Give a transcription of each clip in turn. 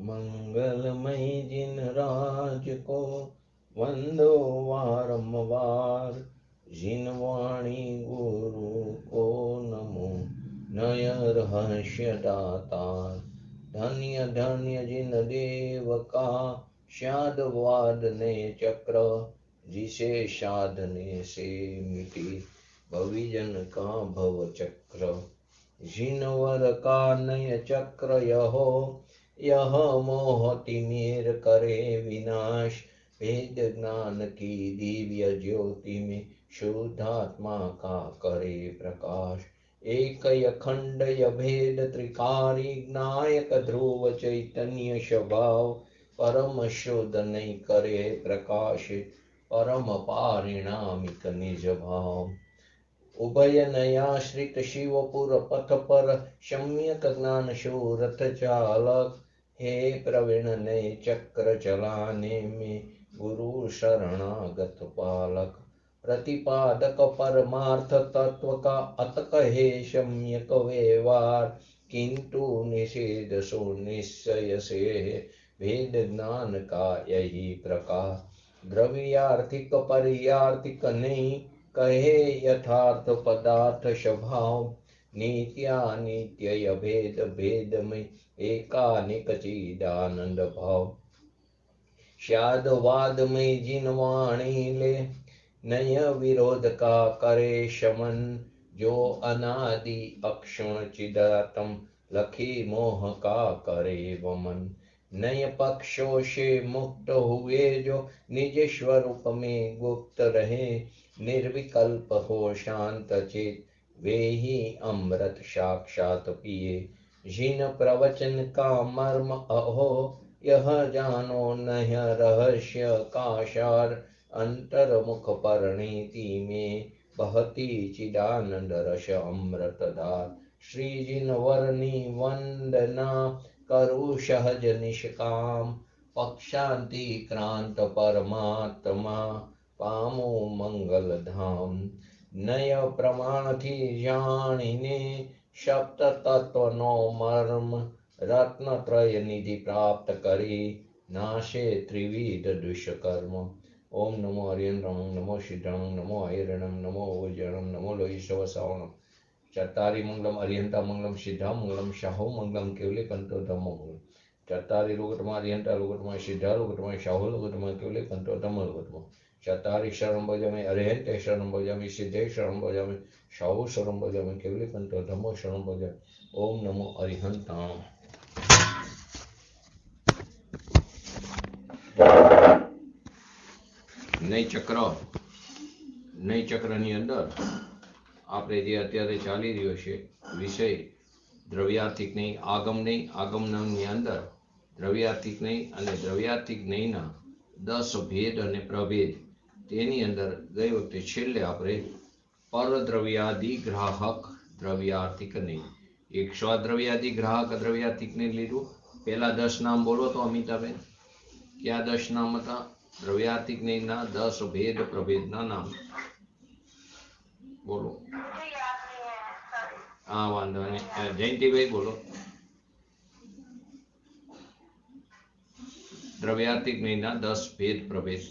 मंगलमय जिन राज को वंदो वारंवार, जिन वाणी गुरु को नमो नय रहस्य दातार। धन्य धन्य जिन देव का शादवाद ने चक्र, जिसे साधने से मिटी भविजन का भव चक्र। जिन वर का नय चक्र यह मोह तिमिर करे विनाश, वेद ज्ञान की दिव्य ज्योति में शुद्धात्मा का करे प्रकाश। एक अखंड भेद त्रिकारी नायक ध्रुव चैतन्य स्वभाव, परम शुद्ध नहीं करे प्रकाशित परम पारिणामिक निज भाव। उभय नयाश्रित शिवपुर पथ पर सम्यक ज्ञान शूरथ चालक, हे प्रवीण नये चक्र चलाने में गुरु शरणागत पालक। प्रतिपादक परमार्थ तत्व का अत कहे सम्यक व्यवहार, किंतु निषेध सुनिश्चय से वेद ज्ञान का यही प्रकार। द्रव्यार्थिक पर्यार्थिक नहीं कहे यथार्थ पदार्थ स्वभाव, नित्यानित्य भेद भेद में एकानिक चिदानंद भाव। शादवाद में जिन वाणी ले नय विरोध का करे शमन, जो अनादि अक्षुण चिदात्म लखी मोह का करे वमन। नय पक्षों से मुक्त हुए जो निज स्वरूप में गुप्त रहे, निर्विकल्प हो शांत चित वे ही अमृत साक्षात पिए। जिन प्रवचन का मर्म अहो यह जानो नह रहस्य का सार, अंतर्मुख परिणीति में बहती चिदानंद रस अमृत धार। श्री जिन वर्णी वंदना करु सहज निष्काम, पक्षांति क्रांत परमात्मा पामो मंगल धाम। नय प्रमाण थी जानिने सप्त तत्व नो मर्म, रत्न त्रय निधि प्राप्त करी नाशे त्रिविध दुष्कर्म। ओम नमो हरियंत्रम नमो सिद्धं नमो ऐरणं नमो वज्रणं नमो लोहितव सावणं। चत्तारि मंगलम अरिहंता मंगलम सिद्धा मंगलम शाहो मंगलम केवले कंतो धम्मो मंगलम। चत्तारि लोकतमा अरिहंता लोकतमा सिद्धा लोकतमा शाहो लोकतमा केवले कंतो धम्मो लोकतमा। चत्तारि शरणं भजामि अरिहन्ते शरणं भजामि सिद्धे शरणं भजामि शाहो शरणं भजामि केवले कंतो धम्मो शरणं भजामि। ओम नमो अरिहंताम। નય ચક્રની અંદર આપણે જે અત્યારે ચાલી રહ્યો છે વિષય દ્રવ્યાર્થિક નહીં આગમ નહીં, આગમની અંદર દ્રવ્યાર્થિક નહીં અને દ્રવ્યાર્થિક નહીંના 10 ભેદ અને પ્રભેદ, તેની અંદર ગઈ વખતે છેલ્લે આપણે પરદ્રવ્યાદિ ગ્રાહક દ્રવ્યાર્થિક નહીં, એક સ્વદ્રવ્યાદિ ગ્રાહક દ્રવ્યાર્થિક નહીં લીધું। પહેલા 10 નામ બોલો તો અમિતાબેન, ક્યાં 10 નામ હતા? દ્રવ્યાર્થિક નહીંના 10 ભેદ પ્રભેદના નામ બોલો। હા વાંધો નહીં, જયંતિભાઈ બોલો। દ્રવ્યાર્થિક નહીંના 10 ભેદ પ્રભેદ।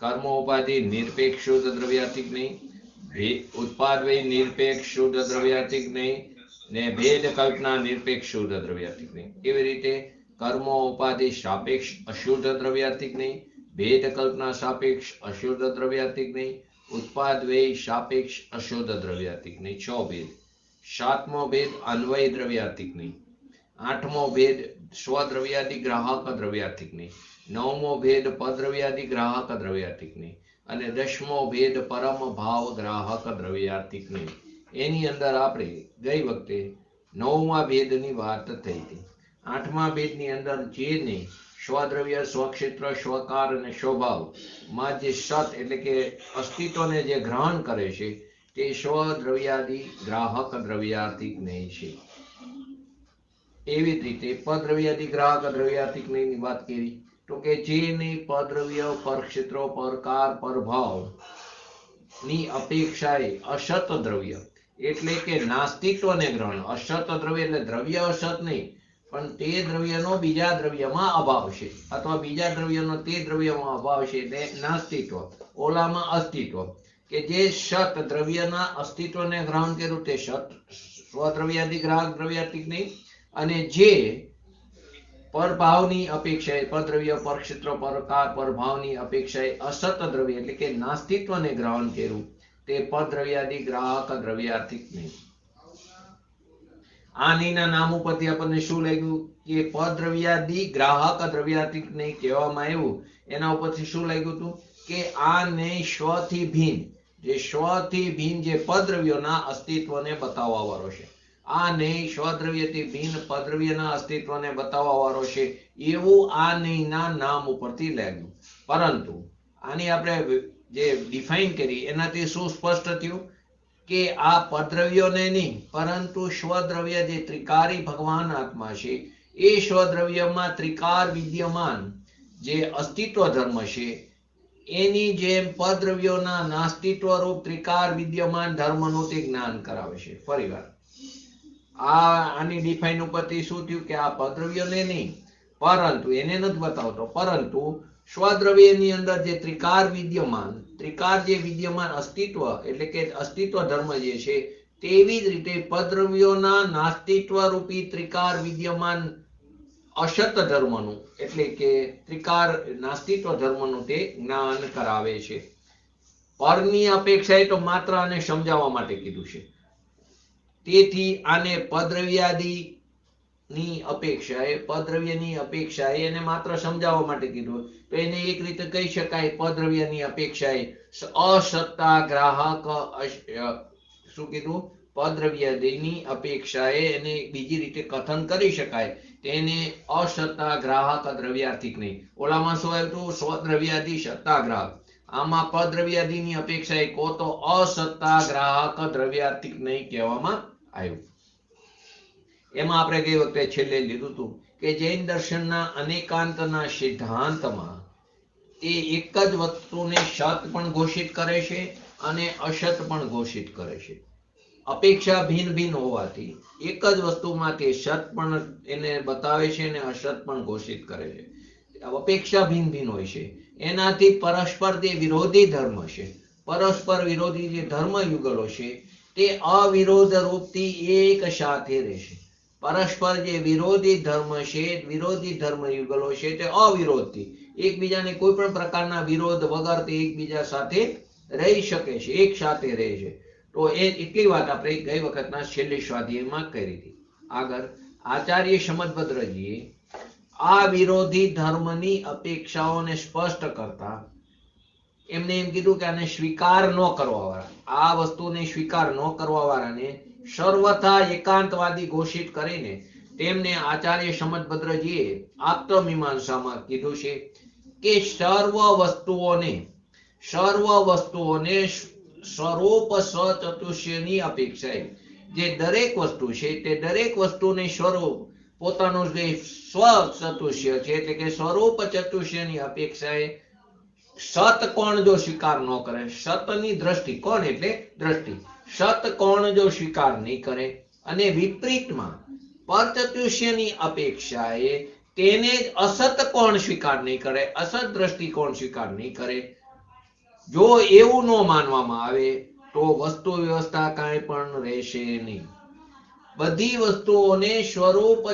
કર્મ ઉપાધિ નિરપેક્ષ શુદ્ધ દ્રવ્યાર્થિક નહીં, ઉત્પાદ વય નિરપેક્ષ શુદ્ધ દ્રવ્યાર્થિક નહીં ને ભેદ કલ્પના નિરપેક્ષ શુદ્ધ દ્રવ્યાર્થિક નહીં। એવી રીતે કર્મ ઉપાધિ સાપેક્ષ અશુદ્ધ દ્રવ્યાર્થિક નહીં, ભેદ કલ્પના સાપેક્ષ અશુદ્ધ દ્રવ્યાર્થિક નહીં, ઉત્પાદ વ્યય સાપેક્ષ અશુદ્ધ દ્રવ્યાર્થિક નહીં। 6 ભેદ। 7મો ભેદ અન્વય દ્રવ્યાર્થિક નહીં, 8મો ભેદ સ્વદ્રવ્યાદિ ગ્રાહક દ્રવ્યાર્થિક નહીં, 9મો ભેદ પદ્રવ્યાદિ ગ્રાહક દ્રવ્યાર્થિક નહીં અને 10મો ભેદ પરમ ભાવ ગ્રાહક દ્રવ્યાર્થિક નહીં। એની અંદર આપણે ગઈ વખતે 9મા ભેદની વાત થઈ હતી। 8મા ભેદની અંદર જે નહીં સ્વદ્રવ્ય સ્વક્ષેત્ર સ્વકાર અને સ્વભાવ માં જે સત એટલે કે અસ્તિત્વને જે ગ્રહણ કરે છે તે સ્વદ્રવ્યાદિ ગ્રાહક દ્રવ્યાર્થિક નહીં છે। એવી જ રીતે પદ્રવ્યાદિ ગ્રાહક દ્રવ્યાર્થિક નહીં ની વાત કરી તો કે જેની પરદ્રવ્ય, પરક્ષેત્ર, પરકાર, પરભાવ ની અપેક્ષાએ અસત દ્રવ્ય એટલે કે નાસ્તિત્વને ગ્રહણ. અસત દ્રવ્ય એટલે દ્રવ્ય અસત નહીં, પણ તે દ્રવ્યનો બીજા દ્રવ્યમાં અભાવ છે અથવા બીજા દ્રવ્યનો તે દ્રવ્યમાં અભાવ છે એટલે નાસ્તિત્વ. ઓલામાં અસ્તિત્વ, કે જે સત દ્રવ્યના અસ્તિત્વને ગ્રહણ કર્યું તે સત સ્વદ્રવ્યાદિ ગ્રાહક દ્રવ્યાર્થિક નહીં, અને જે પરભાવની અપેક્ષાએ પરદ્રવ્ય, પરક્ષેત્ર, પરકાર, પરભાવની અપેક્ષાએ અસત દ્રવ્ય એટલે કે નાસ્તિત્વને ગ્રહણ કર્યું તે પરદ્રવ્યાદિ ગ્રાહક દ્રવ્યાર્થિક નહીં. આ નહીંના નામ ઉપરથી આપણને શું લાગ્યું કે પરદ્રવ્યાદિ ગ્રાહક દ્રવ્યાર્થિક નહીં કહેવામાં આવ્યું. એના ઉપરથી શું લાગ્યું હતું કે આ નહીં સ્વથી ભિન્ન, જે સ્વથી ભિન્ન જે પદ્રવ્યોના અસ્તિત્વને બતાવવા વાળો છે, આ નહીં સ્વદ્રવ્યથી ભિન્ન પદ્રવ્યના અસ્તિત્વને બતાવવા વાળો છે, એવું આ નહીંના નામ ઉપરથી લાગ્યું. પરંતુ આની આપણે જે ડિફાઇન કરી એનાથી શું સ્પષ્ટ થયું કે આ પદ્રવ્યોને નહીં પરંતુ સ્વદ્રવ્ય જે ત્રિકારી ભગવાન આત્મા છે એ સ્વદ્રવ્યમાં ત્રિકાર વિદ્યમાન જે અસ્તિત્વ ધર્મ છે એની જેમ પદ્રવ્યોના નાસ્તિત્વ રૂપ ત્રિકાર વિદ્યમાન ધર્મનું તે જ્ઞાન કરાવે છે. ફરીવાર આની ડિફાઇન ઉપરથી શું થયું કે આ પદ્રવ્યોને નહીં પરંતુ એને નથી બતાવતો, પરંતુ સ્વદ્રવ્યની અંદર જે ત્રિકાર જે વિદ્યમાન અસ્તિત્વ એટલે કે અસ્તિત્વ ધર્મ જે છે તેવી જ રીતે પદ્રવ્યોના નાસ્તિત્વ રૂપી ત્રિકાર વિદ્યમાન અસત ધર્મનું એટલે કે ત્રિકાર નાસ્તિત્વ ધર્મનું તે જ્ઞાન કરાવે છે. પરની અપેક્ષાએ તો માત્ર આને સમજાવવા માટે કીધું છે. તેથી આને પદ્રવ્યાદિની અપેક્ષાએ એને માત્ર સમજાવવા માટે કીધું. તો એને એક રીતે કહી શકાય પદ્રવ્યની અપેક્ષાએ અસત્તા ગ્રાહક શું કીધું પદ્રવ્યાદિની અપેક્ષાએ એને બીજી રીતે કથન કરી શકાય તેને અસત્તા ગ્રાહક દ્રવ્યાર્થિક નહીં. ઓલામાં શું આવ્યું સ્વદ્રવ્યાદિ સત્તા ગ્રાહક, આમાં પદ્રવ્યાદિની અપેક્ષાએ કો તો અસત્તા ગ્રાહક દ્રવ્યાર્થિક નહીં કહેવામાં આવ્યું. એમાં આપણે ગઈ વખતે છેલ્લે લીધું હતું કે જૈન દર્શનના અનેકાંતના સિદ્ધાંતમાં તે એક જ વસ્તુને સત પણ ઘોષિત કરે છે અને અસત પણ ઘોષિત કરે છે. અપેક્ષા ભિન્ન ભિન્ન હોવાથી એક જ વસ્તુમાં તે સત પણ એને બતાવે છે અને અસત પણ ઘોષિત કરે છે. અપેક્ષા ભિન્ન ભિન્ન હોય છે, એનાથી પરસ્પર જે વિરોધી ધર્મ છે, પરસ્પર વિરોધી જે ધર્મ યુગલો છે તે અવિરોધ રૂપથી એક સાથે રહેશે. પરસ્પર જે વિરોધી ધર્મ છે, વિરોધી ધર્મ યુગલો છે તે અવિરોધથી એકબીજાને કોઈ પણ પ્રકારના વિરોધ વગર તે એકબીજા સાથે રહી શકે છે, એક સાથે રહે છે. તો એ એટલી વાત આપણે ગઈ વખતના છેલ્લી સ્વાધ્યાયમાં કરી હતી. આગળ આચાર્ય સમદભદ્રજીએ આ વિરોધી ધર્મની અપેક્ષાઓને સ્પષ્ટ કરતા એમને એમ કીધું કે આને સ્વીકાર ન કરવા વાળા, આ વસ્તુને સ્વીકાર ન કરવા વાળાને સર્વથા એકાંતવાદી ઘોષિત કરીને તેમને આચાર્ય સમદભદ્રજીએ આપ્તમીમાંસામાં કીધું છે કે સર્વ વસ્તુઓને સ્વરૂપ સચતુષ્યની અપેક્ષાએ જે દરેક વસ્તુ છે તે દરેક વસ્તુને સ્વરૂપ પોતાનું જે સ્વ ચતુષ્ય છે એટલે કે સ્વરૂપ ચતુષ્યની અપેક્ષાએ સત કોણ જો સ્વીકાર ન કરે, સતની દ્રષ્ટિ, કોણ એટલે દ્રષ્ટિ, સત કોણ જો સ્વીકાર નહીં કરે અને વિપરીતમાં પરચતુષ્યની અપેક્ષાએ તેને જ અસત કોણ સ્વીકાર નહીં કરે, અસત દ્રષ્ટિકોણ સ્વીકાર નહીં કરે, જો એવું ન માનવામાં આવે તો વસ્તુ વ્યવસ્થા કાંઈ પણ રહેશે નહીં. બધી વસ્તુઓને સ્વરૂપ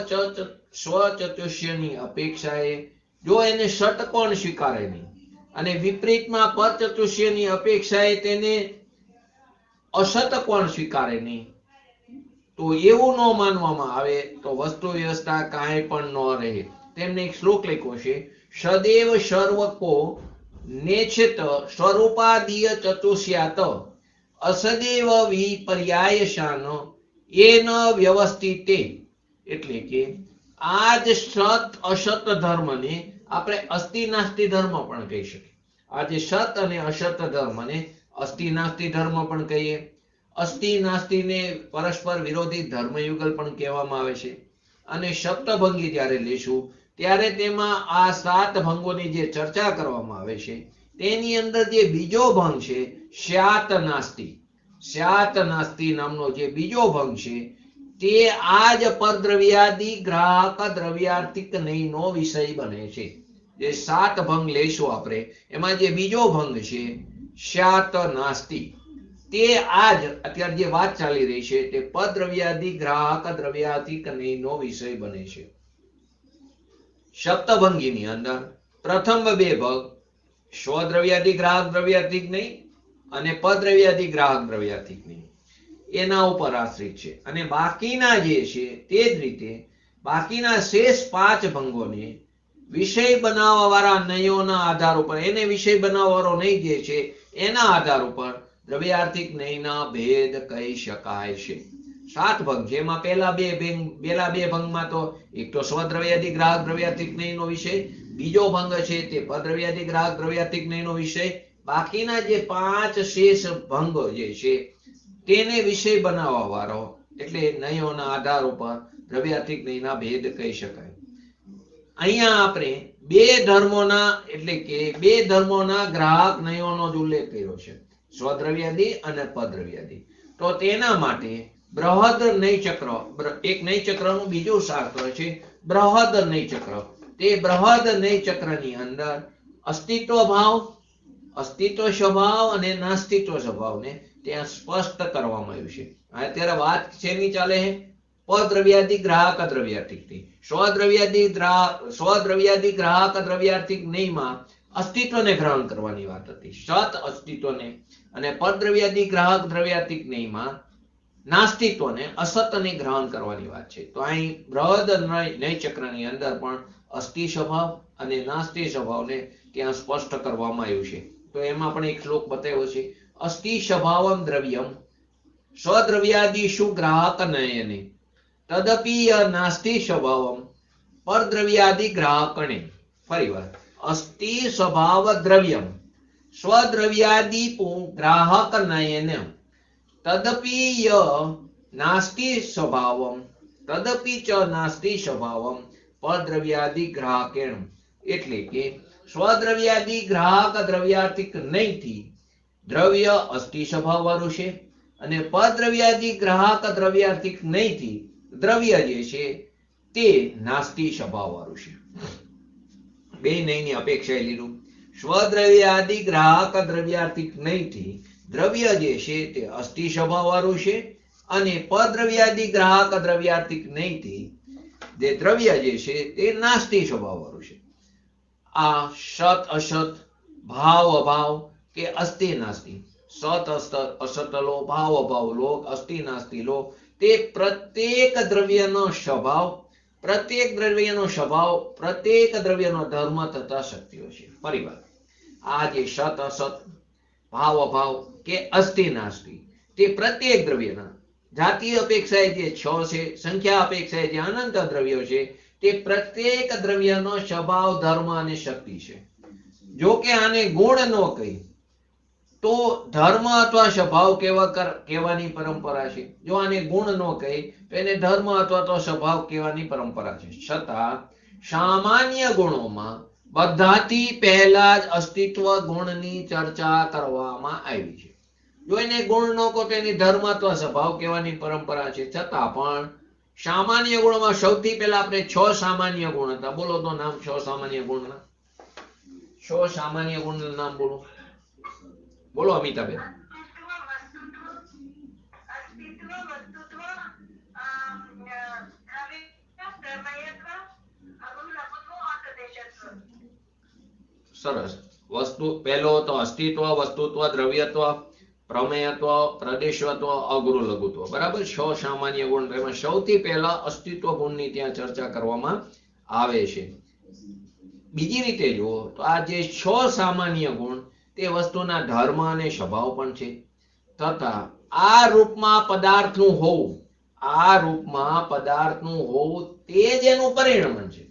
સ્વચતુષ્યની અપેક્ષાએ જો એને ષટકોણ સ્વીકારે નહીં અને વિપરીતમાં પરચતુષ્યની અપેક્ષાએ તેને અષટકોણ સ્વીકારે નહીં, તો એવું ન માનવામાં આવે તો વસ્તુ વ્યવસ્થા કાંઈ પણ ન રહે. તેમને એક શ્લોક લખ્યો છે, સદેવ સર્વકો નેછત સ્વરૂપાદીય ચતુષ્યાત અસદેવ વિપર્યાયશાન એન વ્યવસ્થિતે. એટલે કે આ જ સત અસત ધર્મને આપણે અસ્થિ નાસ્તિ ધર્મ પણ કહી શકીએ. આ જે સત અને અસત ધર્મને અસ્થિ નાસ્તિ ધર્મ પણ કહીએ. અસ્થિ નાસ્તિને પરસ્પર વિરોધી ધર્મયુગલ પણ કહેવામાં આવે છે. અને સપ્તભંગી જ્યારે લેશું ત્યારે તેમાં આ 7 ભંગોની જે ચર્ચા કરવામાં આવે છે તેની અંદર જે બીજો ભંગ છે સ્યાત નાસ્તિ, સ્યાત નાસ્તિ નામનો જે બીજો ભંગ છે તે આ જ પરદ્રવ્યાદિ ગ્રાહક દ્રવ્યાર્થિક નહીંનો વિષય બને છે. જે 7 ભંગ લેશું આપણે એમાં જે બીજો ભંગ છે સ્યાત નાસ્તિ તે આજ અત્યારે જે વાત ચાલી રહી છે તે પરદ્રવ્યાદિ ગ્રાહક દ્રવ્યાર્થિક નહીંનો વિષય બને છે. સપ્તભંગીની અંદર પ્રથમ 2 ભંગ સ્વદ્રવ્યાદિ ગ્રાહક દ્રવ્યાર્થિક નહીં અને પરદ્રવ્યાદિ ગ્રાહક દ્રવ્યાર્થિક નહીં એના ઉપર આશ્રિત છે. અને બાકીના જે છે તે જ રીતે બાકીના શેષ 5 ભંગોને વિષય બનાવવા વાળા નયોના આધાર ઉપર, એને વિષય બનાવવા વાળો નહીં જે છે એના આધાર ઉપર દ્રવ્યાર્થિક નયના ભેદ કહી શકાય છે. 7 ભંગ જેમાં પહેલા બે ભંગમાં તો એક તો સ્વદ્રવ્યાદિ ગ્રાહક દ્રવ્યાર્થિક નયનો વિષય, બીજો ભંગ છે તે પરદ્રવ્યાદિ ગ્રાહક દ્રવ્યાર્થિક નયનો વિષય, બાકીના જે 5 શેષ ભંગો જે છે તેને વિષય બનાવવા વાળો એટલે નયોના આધાર ઉપર દ્રવ્યાર્થિક નયના ભેદ કહી શકાય. અહીંયા આપણે બે ધર્મોના ગ્રાહક નયોનો જ ઉલ્લેખ કર્યો છે, સ્વદ્રવ્યાદિ અને પરદ્રવ્યાદિ. તો તેના માટે બૃહદ નય ચક્ર, એક નય ચક્રનું બીજું શાસ્ત્ર છે બૃહદ નય ચક્ર. તે બૃહદ નય ચક્રની અંદર અસ્તિત્વ ભાવ, અસ્તિત્વ સ્વભાવ અને નાસ્તિત્વ સ્વભાવને ત્યાં સ્પષ્ટ કરવામાં આવ્યું છે. અત્યારે વાત શેની ચાલે છે? પરદ્રવ્યાદિ ગ્રાહક દ્રવ્યાર્થિક ની. સ્વદ્રવ્યાદિ ગ્રાહક દ્રવ્યાર્થિક નયમાં અસ્તિત્વને ગ્રહણ કરવાની વાત હતી, સત અસ્તિત્વને, અને પરદ્રવ્યાદિ ગ્રાહક દ્રવ્યાર્થિક નયમાં નાસ્તિત્વને, અસતને ગ્રહણ કરવાની વાત છે. તો અહીં બૃહદ નય ચક્રની અંદર પણ અસ્થિ સ્વભાવ અને નાસ્તિ સ્વભાવને ત્યાં સ્પષ્ટ કરવામાં આવ્યું છે. તો એમાં પણ એક શ્લોક બતાવ્યો છે, અસ્થિ સ્વભાવમ દ્રવ્યમ સ્વદ્રવ્યાદિષુ ગ્રાહક નયને તદપી નાસ્તિ સ્વભાવમ પરદ્રવ્યાદિ ગ્રાહકણે. ફરીવાર, અસ્થિ સ્વભાવ દ્રવ્યમ સ્વદ્રવ્યાદિ ગ્રાહક નયને તદપી નાસ્તિ સ્વભાવમ તદપી ચ નાસ્તિ સ્વભાવમ પરદ્રવ્યાદિ ગ્રાહકેણ. એટલે કે સ્વદ્રવ્યાદિ ગ્રાહક દ્રવ્યાર્થિક નયથી દ્રવ્ય અસ્થિ સ્વભાવ વાળું છે અને પરદ્રવ્યાદિ ગ્રાહક દ્રવ્યાર્થિક નયથી દ્રવ્ય જે છે તે નાસ્તિ સ્વભાવ વાળું છે. બે નયની અપેક્ષાએ લીધું. સ્વદ્રવ્યાદિ ગ્રાહક દ્રવ્યાર્થિક નયથી દ્રવ્ય જે છે તે અસ્થિ સ્વભાવ વાળું છે અને પરદ્રવ્યાદિ ગ્રાહક દ્રવ્યાર્થિક નયથી જે દ્રવ્ય જે છે તે નાસ્તિ સ્વભાવ વાળું છે. આ સત અસત, ભાવ અભાવ કે અસ્થિ નાસ્તિ, સત અસત લો, ભાવ અભાવ લો, અસ્થિ નાસ્તિ લો, તે પ્રત્યેક દ્રવ્યનો સ્વભાવ, પ્રત્યેક દ્રવ્યનો ધર્મ તથા શક્તિઓ છે. ફરીવાર, આ જે સત અસત, ભાવ અભાવ કે અસ્થિ નાસ્તિ તે પ્રત્યેક દ્રવ્યના જાતીય અપેક્ષાએ જે 6 છે, સંખ્યા અપેક્ષાએ જે અનંત દ્રવ્યો છે તે પ્રત્યેક દ્રવ્યનો સ્વભાવ, ધર્મ અને શક્તિ છે. જો કે આને ગુણ ન કહી તો ધર્મ અથવા સ્વભાવ કહેવાની પરંપરા છે. જો આને ગુણ ન કહે તો એને ધર્મ અથવા તો સ્વભાવ કહેવાની પરંપરા છે. છતાં સામાન્ય ગુણોમાં બધાથી પહેલા જ અસ્તિત્વ ગુણની ચર્ચા કરવામાં આવી છે. જો એને ગુણ ન કહો તો એની ધર્મ અથવા સ્વભાવ કહેવાની પરંપરા છે. છતાં પણ સામાન્ય ગુણોમાં સૌથી પહેલા આપણે 6 સામાન્ય ગુણ હતા. બોલો તો નામ 6 સામાન્ય ગુણના. 6 સામાન્ય ગુણના નામ બોલો. બોલો અમિતાબેન. સરસ. વસ્તુ પહેલો તો અસ્તિત્વ, વસ્તુત્વ, દ્રવ્યત્વ, પ્રમેયત્વ, પ્રદેશત્વ, અગુરુ લઘુત્વ. બરાબર, 6 સામાન્ય ગુણ. એમાં સૌથી પહેલા અસ્તિત્વ ગુણની ત્યાં ચર્ચા કરવામાં આવે છે. બીજી રીતે જુઓ તો આ જે 6 સામાન્ય ગુણ તે વસ્તુના ધર્મ અને સ્વભાવ પણ છે. તથા આ રૂપમાં પદાર્થનું હોવું તે જ એનું પરિણમન છે.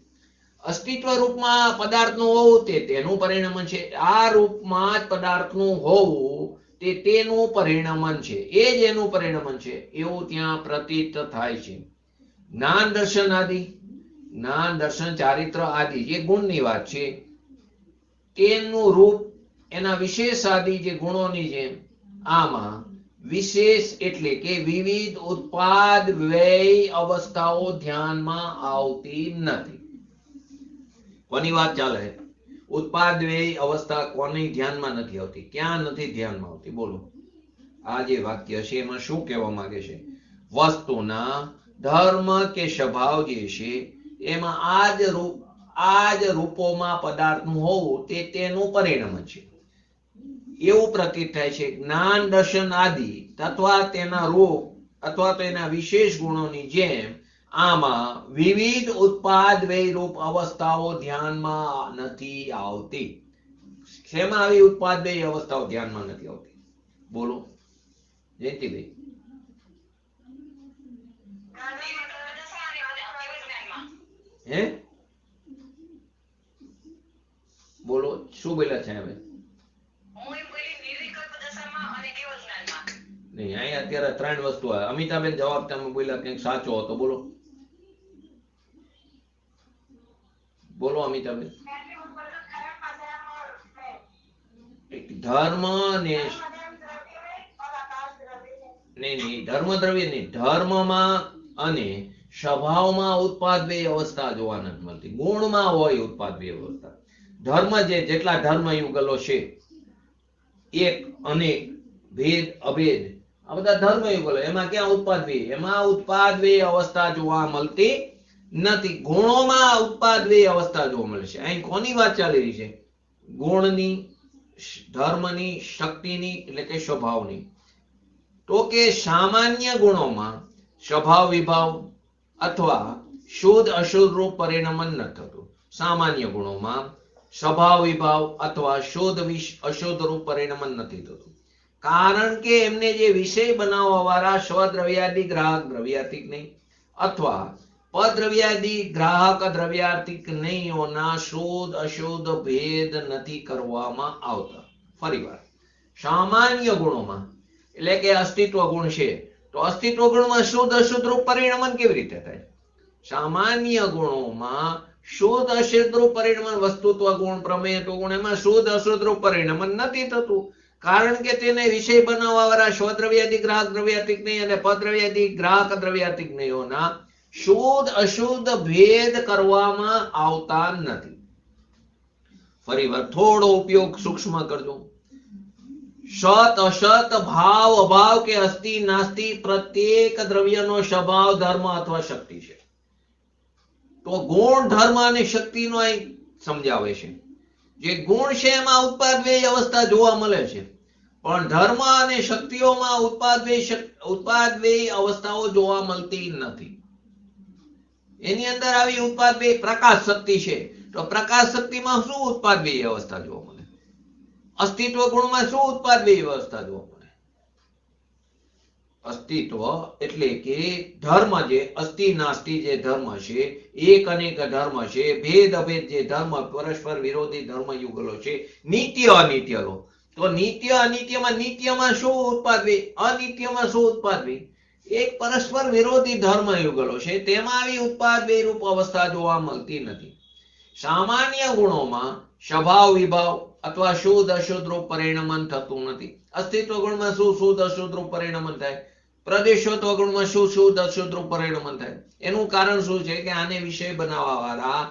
અસ્તિત્વ રૂપમાં પદાર્થનું હોવું તે તેનું પરિણમન છે. આ રૂપમાં જ પદાર્થનું હોવું તે તેનું પરિણમન છે. એ જ એનું પરિણમન છે એવું ત્યાં પ્રતીત થાય છે. જ્ઞાન દર્શન આદિ જ્ઞાન દર્શન ચારિત્ર આદિ જે ગુણની વાત છે તેનું રૂપ એના વિશેષ આદિ જે ગુણોની જેમ આમાં વિશેષ એટલે કે વિવિધ ઉત્પાદ વ્યય અવસ્થાઓ ધ્યાનમાં આવતી નથી. કોની વાત ચાલે? ઉત્પાદ વ્યય અવસ્થા કોની ધ્યાનમાં નથી આવતી? ક્યાં નથી ધ્યાનમાં આવતી? બોલો. આ જે વાક્ય છે એમાં શું કહેવા માંગે છે? વસ્તુના ધર્મ કે સ્વભાવ જે છે એમાં આ જ રૂપોમાં પદાર્થનું હોવું તે તેનું પરિણામ છે. એવું પ્રતીત થાય છે જ્ઞાન દર્શન આદિ અથવા તેના રૂપ અથવા તો એના વિશેષ ગુણોની જેમ આમાં વિવિધ ઉત્પાદ વ્યય રૂપ અવસ્થાઓ ધ્યાનમાં નથી આવતી. શેમાં આવી ઉત્પાદ વ્યય અવસ્થાઓ ધ્યાનમાં નથી આવતી? બોલો જયંતિભાઈ. હે બોલો શું બોલ્યા છે હવે? નહીં, અહીંયા અત્યારે ત્રણ વસ્તુ આવે. અમિતાબેન જવાબ તમે બોલ્યા કંઈક સાચો હતો. બોલો બોલો અમિતાબેન. ધર્મ ને નહીં, ધર્મ દ્રવ્ય નહીં, ધર્મમાં અને સ્વભાવમાં ઉત્પાદ વ્યય અવસ્થા જોવા નથી મળતી. ગુણમાં હોય ઉત્પાદ વ્યય અવસ્થા. ધર્મ જેટલા ધર્મ યુગલો છે, એક અનેક ભેદ અભેદ, આ બધા ધર્મ યુગલો, એમાં ક્યાં ઉત્પાદ વ્યય? એમાં ઉત્પાદ વ્યય અવસ્થા જોવા મળતી નથી. ગુણોમાં ઉત્પાદ વ્યય અવસ્થા જોવા મળે છે. અહીં કોની વાત ચાલી રહી છે? ગુણની, ધર્મની, શક્તિની એટલે કે સ્વભાવની. તો કે સામાન્ય ગુણોમાં સ્વભાવ વિભાવ અથવા શુદ્ધ અશુદ્ધ રૂપ પરિણમન ન થતું. સામાન્ય ગુણોમાં સ્વભાવ વિભાવ અથવા શુદ્ધ અશુદ્ધ રૂપ પરિણમન નથી થતું. કારણ કે એમને જે વિષય બનાવવા વાળા સ્વદ્રવ્યાદિ ગ્રાહક દ્રવ્યાર્થિક નહીં અથવા પદ્રવ્યાદિ ગ્રાહક દ્રવ્યાર્થિક નહીંઓના શુદ્ધ અશુદ્ધ ભેદ નથી કરવામાં આવતા. ફરીવાર, સામાન્ય ગુણોમાં એટલે કે અસ્તિત્વ ગુણ છે, તો અસ્તિત્વ ગુણમાં શુદ્ધ અશુદ્ધ રૂપ પરિણમન કેવી રીતે થાય? સામાન્ય ગુણોમાં શુદ્ધ અશુદ્ધ રૂપ પરિણમન, વસ્તુત્વ ગુણ, પ્રમેયત્વ ગુણ, એમાં શુદ્ધ અશુદ્ધ રૂપ પરિણમન નથી થતું. કારણ કે તેને વિષય બનાવવા વાળા સ્વદ્રવ્યાદિ ગ્રાહક દ્રવ્યાર્થિક નહીં અને પદ્રવ્યાદિ ગ્રાહક દ્રવ્યાર્થિક નહીંઓના શુદ્ધ અશુદ્ધ ભેદ કરવામાં આવતા નથી. ફરીવાર થોડો ઉપયોગ સૂક્ષ્મ કરજો. સત અસત, ભાવ અભાવ કે અસ્તિ નાસ્તિ પ્રત્યેક દ્રવ્યનો સ્વભાવ ધર્મ અથવા શક્તિ છે. તો ગુણ ધર્મ અને શક્તિનો અહીં સમજાવે છે. જે ગુણ છે એમાં ઉત્પાદ વ્યય અવસ્થા જોવા મળે છે, પણ ધર્મ અને શક્તિઓમાં ઉત્પાદ વ્યય અવસ્થાઓ જોવા મળતી નથી. એની અંદર આવી ઉત્પાદ વ્યય પ્રકાશ શક્તિ છે, તો પ્રકાશ શક્તિમાં શું ઉત્પાદ વ્યય અવસ્થા જોવા મળે? અસ્તિત્વ ગુણમાં શું ઉત્પાદ વ્યય અવસ્થા જોવા મળે? અસ્તિત્વ એટલે કે ધર્મ, જે અસ્તિ નાસ્તિ જે ધર્મ છે, એક અનેક ધર્મ છે, ભેદ અભેદ જે ધર્મ, પરસ્પર વિરોધી ધર્મ યુગલો છે, નિત્ય અનિત્ય લો. તો નિત્ય અનિત્યમાં નિત્યમાં શું ઉત્પાદ વ્યય, અનિત્યમાં શું ઉત્પાદ વ્યય? એક પરસ્પર વિરોધી ધર્મ યુગલો છે, તેમાં આવી ઉત્પાદ વ્યય રૂપ અવસ્થા જોવા મળતી નથી. સામાન્ય ગુણોમાં સ્વભાવ વિભાવ અથવા શુદ્ધ અશુદ્ધ રૂપ પરિણમન થતું નથી. અસ્તિત્વ ગુણમાં શું શુદ્ધ અશુદ્ધ રૂપ પરિણમન થાય? પ્રદેશોત્વ ગુણમાં શું શુદ્ધ અશુદ્ધ રૂપ પરિણમન થાય? એનું કારણ શું છે કે આને વિષય બનાવવા વાળા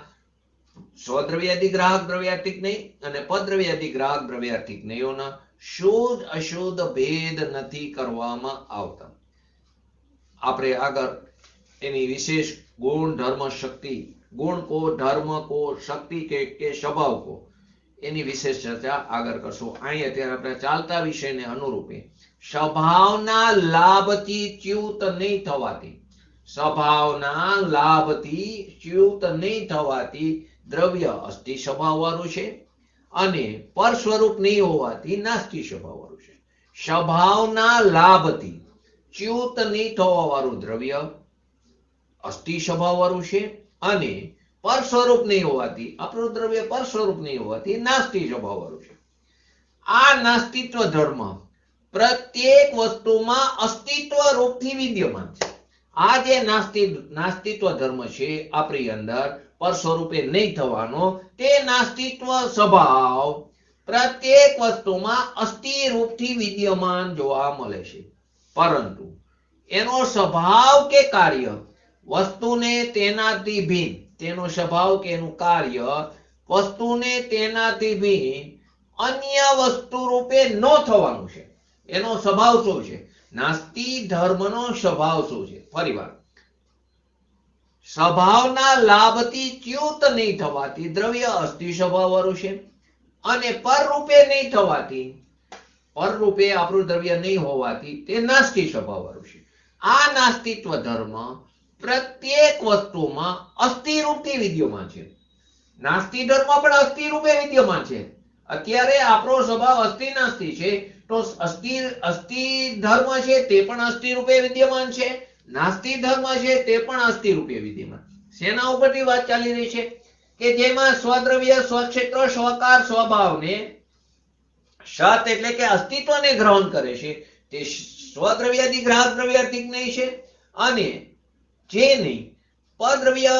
સ્વદ્રવ્યાદિ ગ્રાહક દ્રવ્યાર્થિક નહીં અને પદ્રવ્યાદિ ગ્રાહક દ્રવ્યાર્થિક નહીંઓના શુદ્ધ અશુદ્ધ ભેદ નથી કરવામાં આવતા. આપણે આગળ એની વિશેષ ગુણ ધર્મ શક્તિ, ગુણ કો, ધર્મ કો, શક્તિ કે સ્વભાવ કો, એની વિશેષ ચર્ચા આગળ કરશું. અહીં અત્યારે આપણે ચાલતા વિષયને અનુરૂપે સ્વભાવના લાભથી ચ્યુત નહીં થવાથી, સ્વભાવના લાભથી ચ્યુત નહીં થવાથી દ્રવ્ય અસ્થિ સ્વભાવ વાળું છે અને પર સ્વરૂપ નહીં હોવાથી નાસ્તિ સ્વભાવ વાળું છે. સ્વભાવના લાભથી ચ્યુત નહીં થવા વાળું દ્રવ્ય અસ્થિ સ્વભાવ વાળું છે અને પર સ્વરૂપ નહીં હોવાથી, આપણું દ્રવ્ય પર સ્વરૂપ નહીં હોવાથી નાસ્તિ સ્વભાવ વાળું છે. આ નાસ્તિત્વ ધર્મ પ્રત્યેક વસ્તુમાં અસ્તિત્વ રૂપથી વિદ્યમાન છે. આ જે નાસ્તિત્વ ધર્મ છે આપણી અંદર પર સ્વરૂપે નહીં થવાનો, તે નાસ્તિત્વ સ્વભાવ પ્રત્યેક વસ્તુમાં અસ્થિ રૂપથી વિદ્યમાન જોવા મળે છે, પરંતુ એનો સ્વભાવ કે કાર્ય વસ્તુને તેનાથી ભિન્ન, તેનો સ્વભાવ કે એનું કાર્ય વસ્તુને તેનાથી ભિન્ન અન્ય વસ્તુ રૂપે ન થવાનું છે. એનો સ્વભાવ શું છે? નાસ્તિ ધર્મનો સ્વભાવ શું છે? ફરીવાર, સ્વભાવના લાભથી ચ્યુત નહીં થવાથી દ્રવ્ય અસ્થિ સ્વભાવ વાળું છે, અને પર રૂપે નહીં થવાથી, પર રૂપે આપણું દ્રવ્ય નહીં હોવાથી તે નાસ્તિ સ્વભાવ વાળું છે. આ નાસ્તિત્વ ધર્મ પ્રત્યેક વસ્તુમાં અસ્થિ રૂપથી વિદ્યમાન છે. નાસ્તિ ધર્મ પણ અસ્થિ રૂપે વિદ્યમાન છે. અત્યારે આપણો સ્વભાવ અસ્થિ નાસ્તિ છે, તો અસ્થિ ધર્મ છે તે પણ અસ્થિ રૂપે વિદ્યમાન છે, નાસ્તિ ધર્મ છે તે પણ અસ્થિ રૂપે વિદ્યમાન. શેના ઉપરથી વાત ચાલી રહી છે? કે જેમાં સ્વદ્રવ્ય, સ્વક્ષેત્ર, સ્વકાર, સ્વભાવને સત એટલે કે અસ્તિત્વને ગ્રહણ કરે છે, તે સ્વદ્રવ્યાદિ ગ્રાહક દ્રવ્યાર્થિક નહીં છે, અને જે નહીં પરદ્રવ્ય,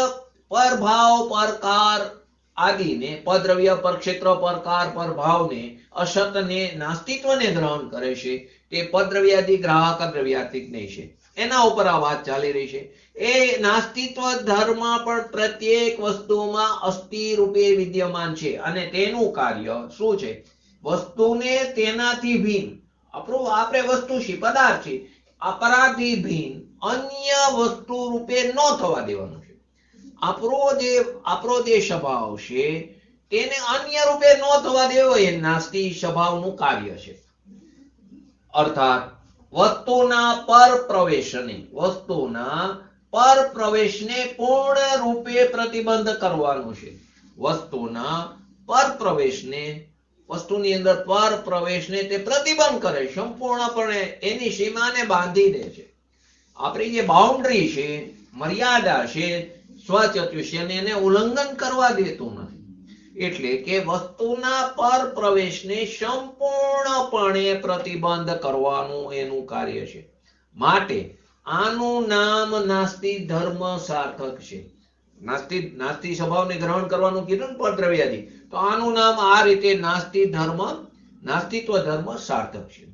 પરભાવ, પરકાર આદિને, પરદ્રવ્ય, પરક્ષેત્ર, પરકાર, પરભાવને, અસતને, નાસ્તિત્વને ગ્રહણ કરે છે, તે પરદ્રવ્યાદિ ગ્રાહક દ્રવ્યાર્થિક નહીં છે. એના ઉપર આ વાત ચાલી રહી છે. એ નાસ્તિત્વ ધર્મ પણ પ્રત્યેક વસ્તુમાં અસ્થિ રૂપે વિદ્યમાન છે, અને તેનું કાર્ય શું છે? વસ્તુને તેનાથી ભિન્ન, આપણે વસ્તુ છે, પદાર્થ છે, અપરાધી ભિન્ન અન્ય વસ્તુ રૂપે ન થવા દેવાનું છે. આપણો જે સ્વભાવ છે તેને અન્ય રૂપે ન થવા દેવો એ નાસ્તિ સ્વભાવનું કાર્ય છે. અર્થાત વસ્તુના પર પ્રવેશને પૂર્ણ રૂપે પ્રતિબંધ કરવાનું છે. વસ્તુના પર પ્રવેશને, વસ્તુની અંદર પર પ્રવેશને તે પ્રતિબંધ કરે, સંપૂર્ણપણે એની સીમાને બાંધી દે છે. આપણી જે બાઉન્ડ્રી છે, મર્યાદા છે, સ્વચતુષ્યને એને ઉલ્લંઘન કરવા દેતું નથી. એટલે કે વસ્તુના પર પ્રવેશને સંપૂર્ણપણે પ્રતિબંધ કરવાનું એનું કાર્ય છે. માટે આનું નામ નાસ્તિ ધર્મ સાર્થક છે. નાસ્તિ સ્વભાવને ગ્રહણ કરવાનું કીધું ને પરદ્રવ્યાદિ, તો આનું નામ આ રીતે નાસ્તિત્વ ધર્મ સાર્થક છે.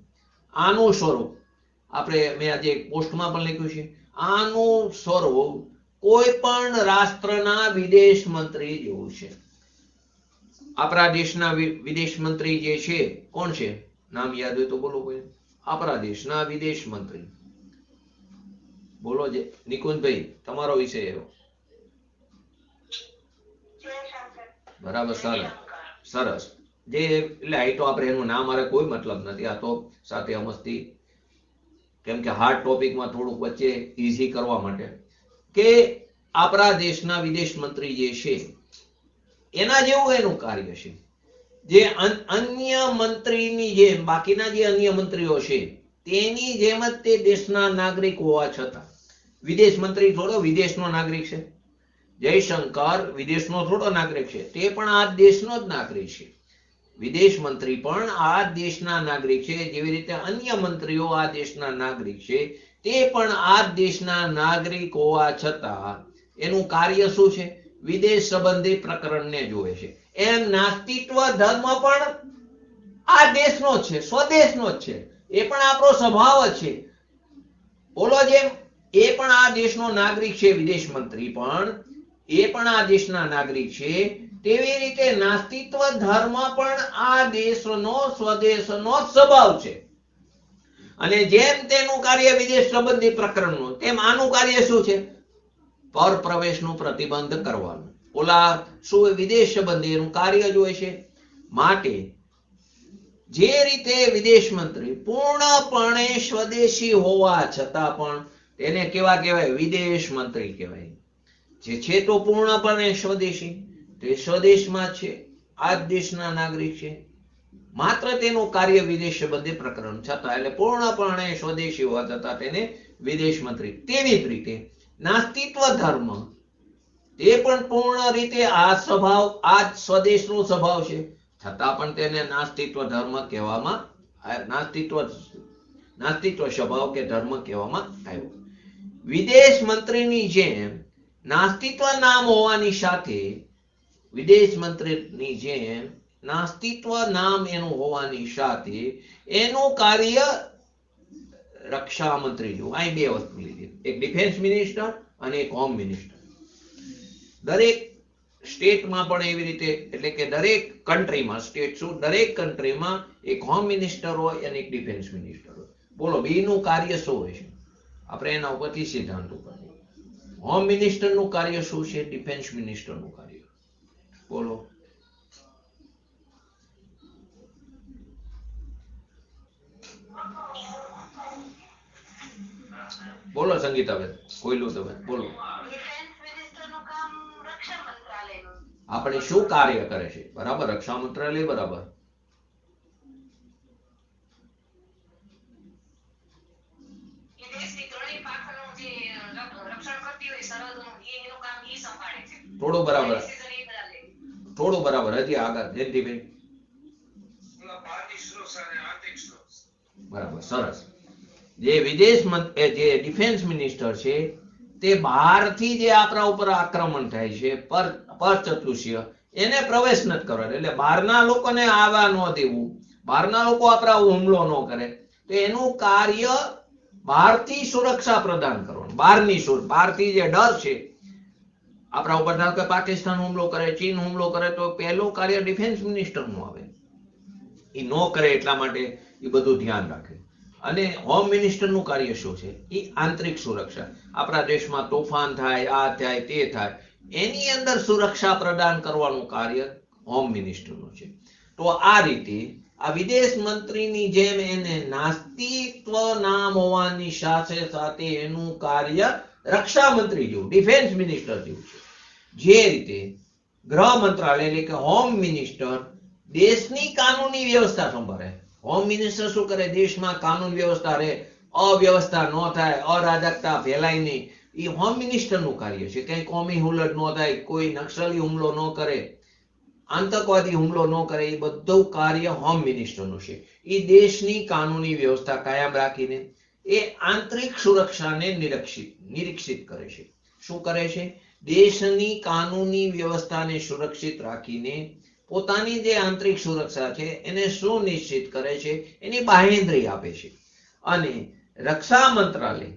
આનું સ્વરૂપ મેં આજે પોસ્ટમાં પણ લખ્યું છે. આનું સ્વરૂપ કોઈ પણ રાષ્ટ્રના વિદેશ મંત્રી જેવું છે. આપણા દેશના વિદેશ મંત્રી જે છે, કોણ છે? નામ યાદ હોય તો બોલો કોઈ. આપણા દેશના વિદેશ મંત્રી બોલો. જે નિકુંજભાઈ, તમારો વિષય એવો. બરાબર, સરસ. જે એટલે આ તો આપણે એનું નામ મારે કોઈ મતલબ નથી, આ તો સાથે અમસ્તી, કેમ કે હાર્ડ ટોપિકમાં થોડુંક વચ્ચે ઈઝી કરવા માટે, કે આપણા દેશના વિદેશ મંત્રી જે છે એના જેવું એનું કાર્ય છે. જે અન્ય મંત્રીની જેમ બાકીના જે અન્ય મંત્રીઓ છે તેની જેમ જ તે દેશના નાગરિક હોવા છતાં, વિદેશ મંત્રી થોડો વિદેશનો નાગરિક છે, જયશંકર વિદેશનો થોડો નાગરિક છે, તે પણ આ દેશનો જ નાગરિક છે. વિદેશ મંત્રી પણ આ દેશના નાગરિક છે. જેવી રીતે અન્ય મંત્રીઓ આ દેશના નાગરિક છે, તે પણ આ દેશના નાગરિક હોવા છતાં એનું કાર્ય શું છે? વિદેશ સંબંધી પ્રકરણને જોવે છે. એમ નાસ્તિત્વ ધર્મ પણ આ દેશનો જ છે, સ્વદેશનો જ છે. એ પણ આપણો સ્વભાવ જ છે. બોલો, જેમ એ પણ આ દેશનો નાગરિક છે, વિદેશ મંત્રી પણ એ પણ આ દેશના નાગરિક છે, તેવી રીતે નાસ્તિત્વ ધર્મ પણ આ દેશનો, સ્વદેશનો સ્વભાવ છે. અને જેમ તેનું કાર્ય વિદેશ સંબંધી પ્રકરણનું, તેમ આનું કાર્ય શું છે? પર પ્રવેશનું પ્રતિબંધ કરવાનું. ઓલા શું વિદેશ સંબંધી એનું કાર્ય જ હોય છે. માટે જે રીતે વિદેશ મંત્રી પૂર્ણપણે સ્વદેશી હોવા છતાં પણ તેને કેવા કહેવાય? વિદેશ મંત્રી કહેવાય. જે છે તો પૂર્ણપણે સ્વદેશી, તે સ્વદેશમાં છે, આ દેશના નાગરિક છે, માત્ર તેનું કાર્ય વિદેશ સંબંધી પ્રકરણ છતાં, એટલે પૂર્ણપણે સ્વદેશી હોવા છતાં તેને વિદેશ મંત્રી. તેવી જ રીતે નાસ્તિત્વ ધર્મ તે પણ પૂર્ણ રીતે આ સ્વભાવ, આ સ્વદેશનો સ્વભાવ છે, છતાં પણ તેને નાસ્તિત્વ ધર્મ કહેવામાં, નાસ્તિત્વ સ્વભાવ કે ધર્મ કહેવામાં આવ્યો. વિદેશ મંત્રીની જેમ નાસ્તિત્વ નામ હોવાની સાથે વિદેશ મંત્રીની જેમ નાસ્તિત્વ નામ એનું હોવાની સાથે એનું કાર્ય રક્ષા મંત્રી જેવું. અહીં બે વસ્તુ લીધી, એક ડિફેન્સ મિનિસ્ટર અને એક હોમ મિનિસ્ટર. દરેક સ્ટેટમાં પણ એવી રીતે, એટલે કે દરેક કન્ટ્રીમાં, સ્ટેટ શું, દરેક કન્ટ્રીમાં એક હોમ મિનિસ્ટર હોય અને એક ડિફેન્સ મિનિસ્ટર હોય. બોલો બેનું કાર્ય શું હોય છે? આપણે એના ઉપરથી સિદ્ધાંત ઉપર. હોમ મિનિસ્ટરનું કાર્ય શું છે, ડિફેન્સ મિનિસ્ટરનું કાર્ય? બોલો. બોલો સંગીતાબેન, કોઈલું તમે બોલો. આપણે શું કાર્ય કરે છે? બરાબર, રક્ષા મંત્રાલય. બરાબર. થોડું બરાબર, થોડું બરાબર, હજી આગળ જયંતિભાઈ. બરાબર, સરસ. જે વિદેશ જે ડિફેન્સ મિનિસ્ટર છે તે બહારથી જે આપણા ઉપર આક્રમણ થાય છે પરચતુષ્ય, એને પ્રવેશ નથી કરવાનો. એટલે બહારના લોકોને આવવા ન દેવું, બહારના લોકો આપણા હુમલો ન કરે, તો એનું કાર્ય બહારથી સુરક્ષા પ્રદાન કરવાનું. બહારથી જે ડર છે આપણા ઉપર, ધારો કે પાકિસ્તાન હુમલો કરે, ચીન હુમલો કરે, તો પહેલું કાર્ય ડિફેન્સ મિનિસ્ટરનું આવે. એ ન કરે એટલા માટે એ બધું ધ્યાન રાખે. અને હોમ મિનિસ્ટરનું કાર્ય શું છે? એ આંતરિક સુરક્ષા. આપણા દેશમાં તોફાન થાય, આ થાય, તે થાય, એની અંદર સુરક્ષા પ્રદાન કરવાનું કાર્ય હોમ મિનિસ્ટરનું છે. તો આ રીતે આ વિદેશ મંત્રીની જેમ એને નાસ્તિત્વ નામ હોવાની સાથે સાથે એનું કાર્ય રક્ષા મંત્રી જેવું, ડિફેન્સ મિનિસ્ટર જેવું છે. જે રીતે ગૃહ મંત્રાલય એટલે કે હોમ મિનિસ્ટર દેશની કાનૂની વ્યવસ્થા સંભાળે. હોમ મિનિસ્ટર શું કરે? દેશમાં કાનૂન વ્યવસ્થા રહે, અવ્યવસ્થા ન થાય, અરાજકતા ફેલાય નહીં. એ હોમ મિનિસ્ટરનું કાર્ય છે. કઈ કોમી હુલ્લડ ન થાય, કોઈ નક્સલી હુમલો ન કરે, આતંકવાદી હુમલો ન કરે, એ બધું કાર્ય હોમ મિનિસ્ટરનું છે. એ દેશની કાનૂની વ્યવસ્થા કાયમ રાખીને એ આંતરિક સુરક્ષાને નિરીક્ષિત કરે છે. શું કરે છે? દેશની કાનૂની વ્યવસ્થાને સુરક્ષિત રાખીને પોતાની જે આંતરિક સુરક્ષા છે એને સુનિશ્ચિત કરે છે, એની બાહેંધરી આપે છે. અને રક્ષા મંત્રાલય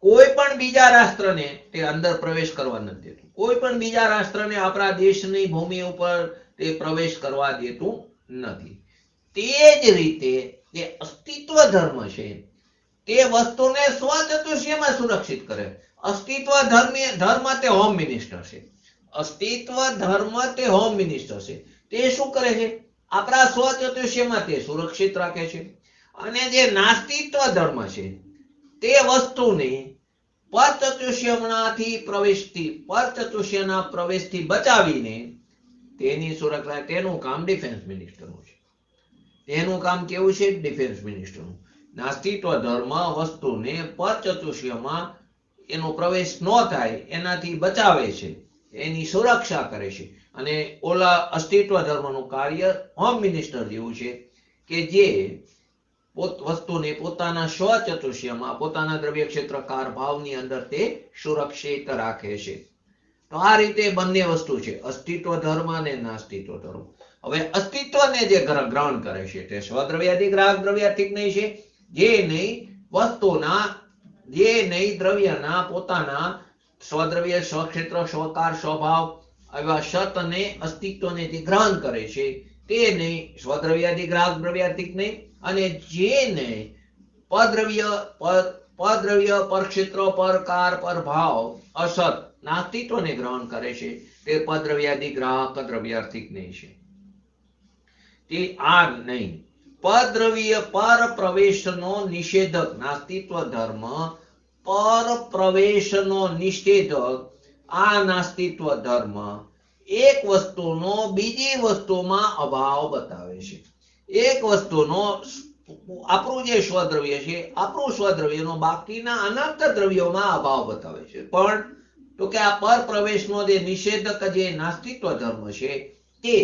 કોઈ પણ બીજા રાષ્ટ્રને તે અંદર પ્રવેશ કરવા નથી દેતું. કોઈ પણ બીજા રાષ્ટ્રને આપણા દેશની ભૂમિ ઉપર તે પ્રવેશ કરવા દેતું નથી. તે જ રીતે જે અસ્તિત્વ ધર્મ છે તે વસ્તુને સ્વચતુષ્યમાં સુરક્ષિત કરે. અસ્તિત્વ ધર્મ તે હોમ મિનિસ્ટર છે. અસ્તિત્વ ધર્મ તે હોમ મિનિસ્ટર છે. તે શું કરે છે? આપણા સ્વચતુષ્યમાં તે સુરક્ષિત રાખે છે. અને જે નાસ્તિત્વ ધર્મ છે તે વસ્તુને પરચતુષ્યના પ્રવેશથી બચાવીને તેની સુરક્ષા, તેનું કામ ડિફેન્સ મિનિસ્ટરનું છે. તેનું કામ કેવું છે? ડિફેન્સ મિનિસ્ટરનું. નાસ્તિત્વ ધર્મ વસ્તુને પરચતુષ્યમાં એનો પ્રવેશ ન થાય એનાથી બચાવે છે, એની સુરક્ષા કરે છે. અને ઓલા અસ્તિત્વ ધર્મનું કાર્ય હોમ મિનિસ્ટર જેવું છે કે જે વસ્તુને પોતાના સ્વચતુષ્યમાં, પોતાના દ્રવ્ય ક્ષેત્રકાર ભાવની અંદર તે સુરક્ષિત રાખે છે. તો આ રીતે બંને વસ્તુ છે, અસ્તિત્વ ધર્મ અને નાસ્તિત્વ ધર્મ. હવે અસ્તિત્વને જે ગ્રહણ કરે છે તે સ્વદ્રવ્યાધિ ગ્રાહક દ્રવ્યાર્થિક નહીં છે. જે નહીં વસ્તુના, જે નહીં દ્રવ્યના પોતાના સ્વદ્રવ્ય, સ્વક્ષેત્ર, સ્વકાર, સ્વભાવ એવા સત અને અસ્તિત્વને જે ગ્રહણ કરે છે તે નહીં સ્વદ્રવ્યાધિ ગ્રાહક દ્રવ્યાર્થિક નહીં. અને જેને પરદ્રવ્ય, પરક્ષેત્ર, પરકાર, પરભાવ, અસત નાસ્તિત્વને ગ્રહણ કરે છે તે પરદ્રવ્યાધિ ગ્રાહક દ્રવ્યાર્થિક નહીં છે. તે આ નહીં. પરદ્રવ્ય પર પ્રવેશનો નિષેધક નાસ્તિત્વ ધર્મ, પર પ્રવેશનો નિષેધક આ નાસ્તિત્વ ધર્મ એક વસ્તુનો બીજી વસ્તુમાં અભાવ બતાવે છે. એક વસ્તુનો, આપણું જે સ્વદ્રવ્ય છે, આપણું સ્વદ્રવ્યનો બાકીના અનંત દ્રવ્યોમાં અભાવ બતાવે છે. પણ તો કે આ પર પ્રવેશનો જે નિષેધક જે નાસ્તિત્વ ધર્મ છે તે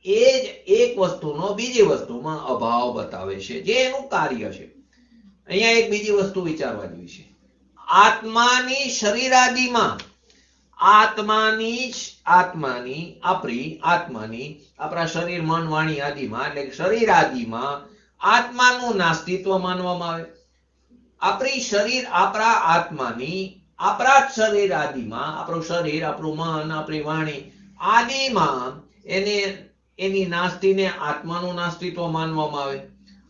એ જ એક વસ્તુનો બીજી વસ્તુમાં અભાવ બતાવે છે, જે એનું કાર્ય છે. અહીંયા એક બીજી વસ્તુ વિચારવા જેવી છે. આત્માની શરીરાદિમાં આપણા શરીર મન વાણી આદિમાં એટલે કે શરીર આદિમાં આત્માનું નાસ્તિત્વ માનવામાં આવે. આપણા આત્માની આપણા જ શરીર આદિમાં આપણું શરીર આપણું મન આપણી વાણી આદિમાં એની નાસ્તિને આત્માનું નાસ્તિત્વ માનવામાં આવે.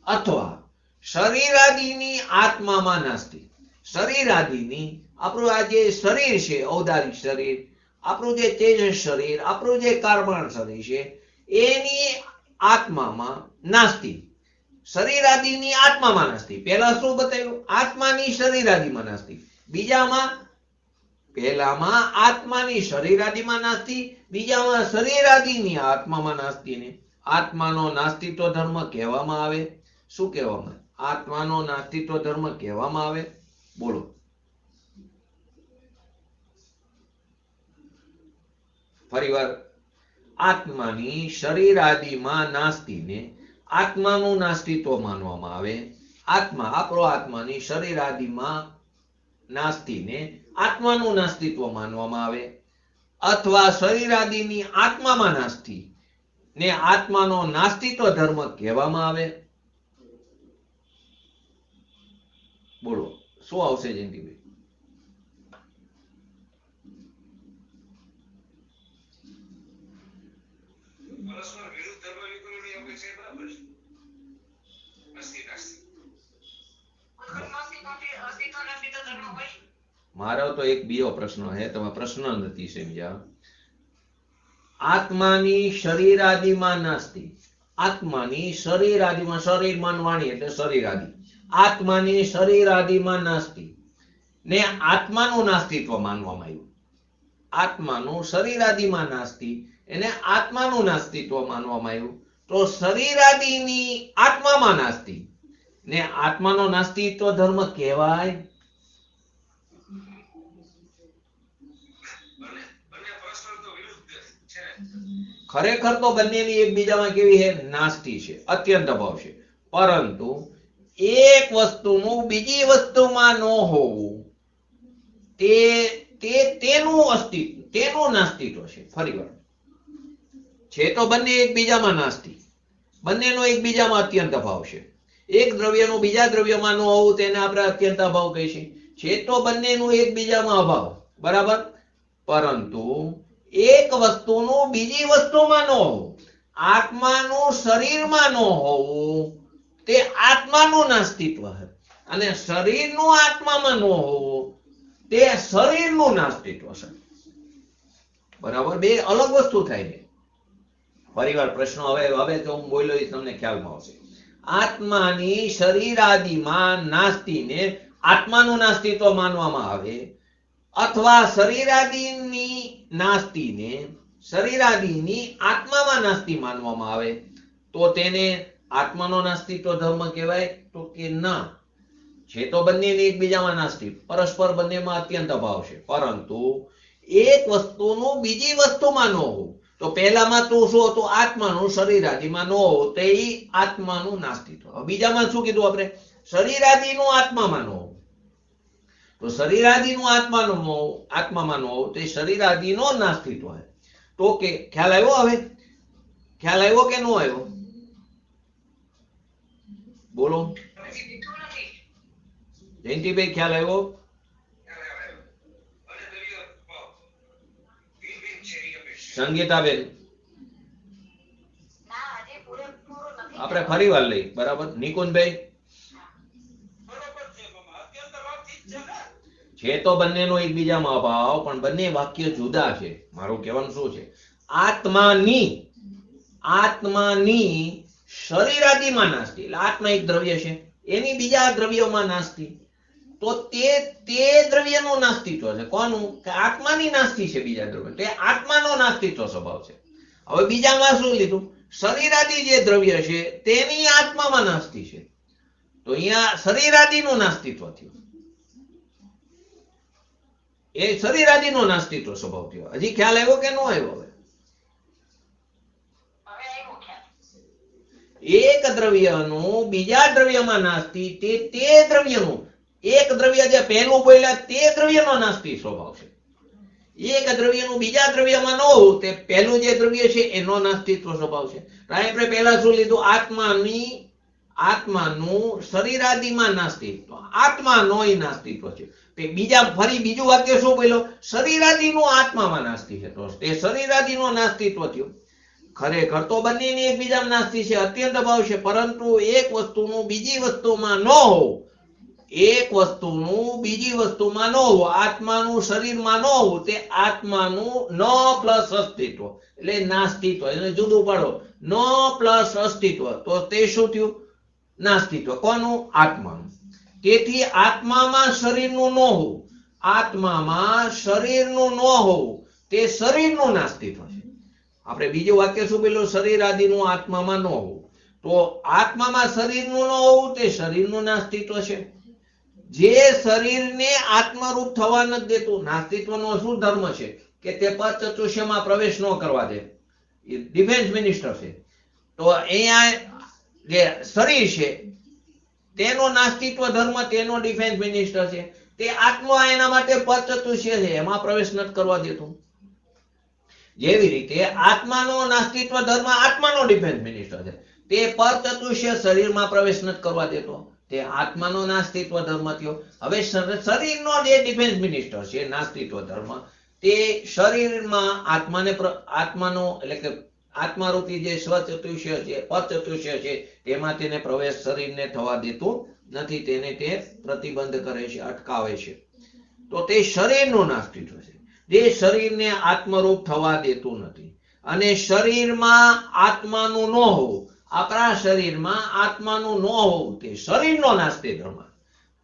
અથવા શરીરાદિની આત્મામાં નાસ્તિ. શરીરાદિની આપણું આ જે શરીર છે ઔદારિક શરીર, આપણું જે તેજસ શરીર, આપણું જે કાર્બન શરીર છે એની આત્મામાં નાસ્તિ. શરીરાદિની આત્મામાં નાસ્તિ. પહેલા શું બતાવ્યું? આત્માની શરીરાદિમાં નાસ્તિ. પહેલામાં આત્માની શરીરાદિમાં નાસ્તિ, બીજામાં શરીરાદિની આત્મામાં નાસ્તિ. ને આત્માનો નાસ્તિત્વ ધર્મ કહેવામાં આવે. શું કહેવામાં? આત્માનો નાસ્તિત્વ ધર્મ કહેવામાં આવે. બોલો. ફરીવાર, આત્માની શરીરાદિમાં નાસ્તિને આત્માનું નાસ્તિત્વ માનવામાં આવે. આપણો આત્માની શરીરાદિમાં નાસ્તિને આત્માનું નાસ્તિત્વ માનવામાં આવે. અથવા શરીરાદિની આત્મામાં નાસ્તિ ને આત્માનો નાસ્તિત્વ ધર્મ કહેવામાં આવે. બોલો શું આવશે જયંતિભાઈ? મારો તો એક બીજો પ્રશ્ન છે, તમે પ્રશ્ન નથી સમજ્યા. આત્માની શરીરાદિમાં નાસ્તિ. આત્માની શરીરાદિમાં, શરીર મન વાણી એટલે શરીરાદિ. આત્માની શરીરાદિમાં નાસ્તિ ને આત્માનું નાસ્તિત્વ માનવામાં આવ્યું. આત્માનું શરીરાદિમાં નાસ્તિ એને આત્માનું નાસ્તિત્વ માનવામાં આવ્યું. તો શરીરાદિની આત્મામાં નાસ્તિ ને આત્માનો નાસ્તિત્વ ધર્મ કહેવાય. ખરેખર તો બંનેની એકબીજામાં કેવી છે? નાસ્તિ છે, અત્યંત અભાવ છે. પરંતુ એક વસ્તુનું બીજી વસ્તુમાં ન હોવું તેનું અસ્તિત્વ, તેનું નાસ્તિત્વ છે. ફરીવાર, છે તો બંને એકબીજામાં નાસ્તિ, બંનેનો એકબીજામાં અત્યંત અભાવ છે. એક દ્રવ્યનું બીજા દ્રવ્યમાં ન હોવું તેને આપણે અત્યંત અભાવ કહીએ છીએ. છે તો બંનેનું એકબીજામાં અભાવ, બરાબર. પરંતુ એક વસ્તુનું બીજી વસ્તુમાં ન હોવું, આત્માનું શરીરમાં ન હોવું તે આત્માનું નાસ્તિત્વ છે. અને શરીરનું આત્મામાં ન હોવું તે શરીરનું નાસ્તિત્વ છે. બરાબર, બે અલગ વસ્તુ થાય છે. ફરીવાર પ્રશ્ન હવે તો હું બોલ્યો તમને ખ્યાલમાં આવશે. આત્માની શરીરાદિમાં નાસ્તિને આત્માનું નાસ્તિત્વ માનવામાં આવે. અથવા શરીરાદિની નાસ્તિને શરીરાદિની આત્મામાં નાસ્તિ માનવામાં આવે તો તેને આત્માનો નાસ્તિત્વ ધર્મ કહેવાય? તો કે ના, છે તો બંનેની એકબીજામાં નાસ્તિ, પરસ્પર બંનેમાં અત્યંત અભાવ છે. પરંતુ એક વસ્તુનું બીજી વસ્તુમાં ન હોવું, તો પહેલામાં તો શું હતું? આત્માનું શરીરાદિમાં ન હોવું તે આત્માનું નાસ્તિત્વ. બીજામાં શું કીધું આપણે? શરીરાદિનું આત્મામાં ન હોવું. તો શરીરાદિનું આત્મામાં ન હોવું તે શરીરાદિનો નાસ્તિત્વ છે. તો કે ખ્યાલ આવ્યો? હવે ખ્યાલ આવ્યો કે ન આવ્યો? બોલો જયંતિભાઈ, ખ્યાલ આવ્યો? સંગીતાબેન, આપણે ફરી વાર લઈ, બરાબર. નિકુંજભાઈ, છે તો બંનેનો એકબીજામાં અભાવ, પણ બંને વાક્ય જુદા છે. મારું કહેવાનું શું છે? આત્માની શરીરાદિમાં નાસ્તિ, એટલે આત્મા એક દ્રવ્ય છે, એની બીજા દ્રવ્યોમાં નાસ્તિ. તો તે દ્રવ્યનું નાસ્તિત્વ છે. કોનું? આત્માની નાસ્તિ છે બીજા દ્રવ્ય, તે આત્માનો નાસ્તિત્વ સ્વભાવ છે. હવે બીજામાં શું લીધું? શરીરાદિ જે દ્રવ્ય છે તેની આત્મામાં નાસ્તિ છે. તો અહીંયા શરીરાદિનું નાસ્તિત્વ થયું. એ શરીરાદિનો નાસ્તિત્વ સ્વભાવ થયો. હજી ખ્યાલ આવ્યો કે ન આવ્યો? હવે એક દ્રવ્યનું બીજા દ્રવ્યમાં નાસ્તિ, તે દ્રવ્યનું એક દ્રવ્ય જે પહેલું બોલ્યા તે દ્રવ્યનો નાસ્તી સ્વભાવ છે. એક દ્રવ્યનું બીજા દ્રવ્યમાં ન હોવું તે પહેલું જે દ્રવ્ય છે એનો નાસ્તિત્વ સ્વભાવ છે. આપણે પહેલા શું લીધું? આત્માનું શરીરાદિમાં નાસ્તિત્વ, આત્માનોય નાસ્તિત્વ છે. તે બીજા ફરી બીજું વાક્ય શું બોલ્યો? શરીરાદિનું આત્મામાં નાસ્તિ છે. તો તે શરીરાદિનો નાસ્તિત્વ થયો. ખરેખર તો બંનેની એકબીજામાં નાસ્તિ છે, અત્યંત ભાવ છે, પરંતુ એક વસ્તુનું બીજી વસ્તુમાં ન હોવું, એક વસ્તુનું બીજી વસ્તુમાં ન હોવું, આત્માનું શરીરમાં ન હોવું, તે આત્માનું ન પ્લસ અસ્તિત્વ એટલે નાસ્તિત્વ. એને જુદું પાડો, ન પ્લસ અસ્તિત્વ, તો તે શું થયું? નાસ્તિત્વ. કોનું? આત્માનું. તેથી આત્મામાં શરીરનું ન હોવું, આત્મામાં શરીરનું ન હોવું તે શરીરનું નાસ્તિત્વ છે. આપણે બીજું વાક્ય શું બોલ્યું? શરીર આદિનું આત્મામાં ન હોવું. તો આત્મામાં શરીરનું ન હોવું તે શરીરનું નાસ્તિત્વ છે. જે શરીરને આત્મરૂપ થવા નથી દેતું, નાસ્તિત્વનો શું ધર્મ છે? કે તે પંચચતુષ્યમાં પ્રવેશ ન કરવા દે. ડિફેન્સ મિનિસ્ટર છે. તો અહીંયા જે શરીર છે તેનો નાસ્તિત્વ ધર્મ, તેનો ડિફેન્સ મિનિસ્ટર છે. તે આત્મા એના માટે પંચચતુષ્ય છે, એમાં પ્રવેશ નથી કરવા દેતું. જેવી રીતે આત્માનો નાસ્તિત્વ ધર્મ આત્માનો ડિફેન્સ મિનિસ્ટર છે, તે પંચચતુષ્ય શરીરમાં પ્રવેશ નથી કરવા દેતો. તે આત્માનો નાસ્તિત્વ ધર્મ થયો. હવે શરીરનો જે ડિફેન્સ મિનિસ્ટર છે નાસ્તિત્વ ધર્મ, તે શરીરમાં આત્માનો એટલે કે આત્મારૂપી જે સ્વચતુષ્ય છે, પચતુષ્ય છે, તેમાં તેને પ્રવેશ શરીરને થવા દેતું નથી. તેને તે પ્રતિબંધ કરે છે, અટકાવે છે. તો તે શરીરનું નાસ્તિત્વ છે, જે શરીરને આત્મરૂપ થવા દેતું નથી. અને શરીરમાં આત્માનું ન હોવું, આપણા શરીરમાં આત્માનું ન હોવું તે શરીરનો નાસ્તિ ધર્મ.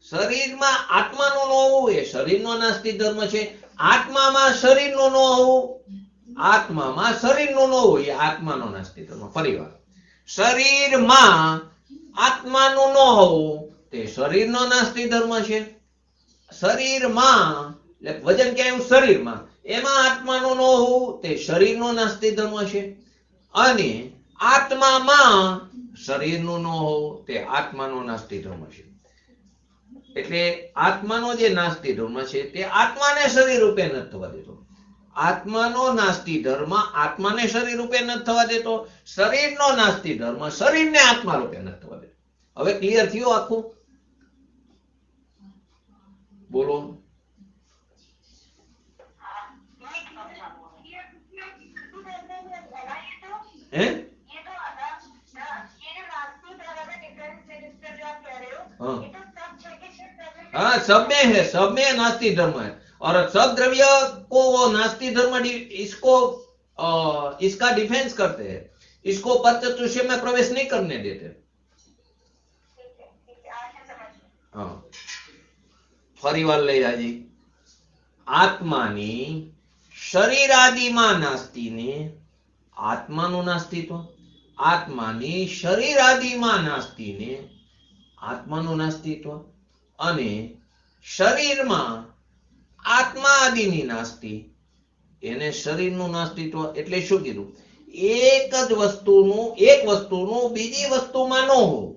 શરીરમાં આત્માનું ન હોવું એ શરીરનો નાસ્તિ ધર્મ છે. આત્મામાં શરીરનું ન હોવું, આત્મામાં શરીરનું ન હોવું એ આત્માનો નાસ્તિ ધર્મ. ફરીવાર, શરીરમાં આત્માનું ન હોવું તે શરીરનો નાસ્તિ ધર્મ છે. શરીરમાં એટલે વજન ક્યાં આવ્યું? શરીરમાં. એમાં આત્માનું ન હોવું તે શરીરનો નાસ્તિ ધર્મ છે. અને આત્મામાં શરીરનું ન હોવું તે આત્માનો નાસ્તિ ધર્મ છે. એટલે આત્માનો જે નાસ્તિ ધર્મ છે તે આત્માને શરીર રૂપે નથી થવા દેતો. આત્માનો નાસ્તિ ધર્મ આત્માને શરીર રૂપે નથી થવા દેતો. શરીરનો નાસ્તિ ધર્મ શરીરને આત્મા રૂપે નથી થવા દેતો. હવે ક્લિયર થયું આખું? બોલો. હે? हाँ, सब में है, सब में नास्ति धर्म है. और सब द्रव्य को वो नास्ति धर्म इसका डिफेंस करते हैं, इसको पंचचतुष्य में प्रवेश नहीं करने देते. हाँ, फरीवार लई जाजी. आत्मानी शरीरादिમાં નાસ્તિને આત્માનું નાસ્તિત્વ, આત્માની શરીરાદિમાં નાસ્તિને આત્માનું નાસ્તિત્વ, અને શરીરમાં આત્મા આદિની નાસ્તિ એને શરીરનું નાસ્તિત્વ. એટલે શું કીધું? એક વસ્તુનું બીજી વસ્તુમાં ન હોવું.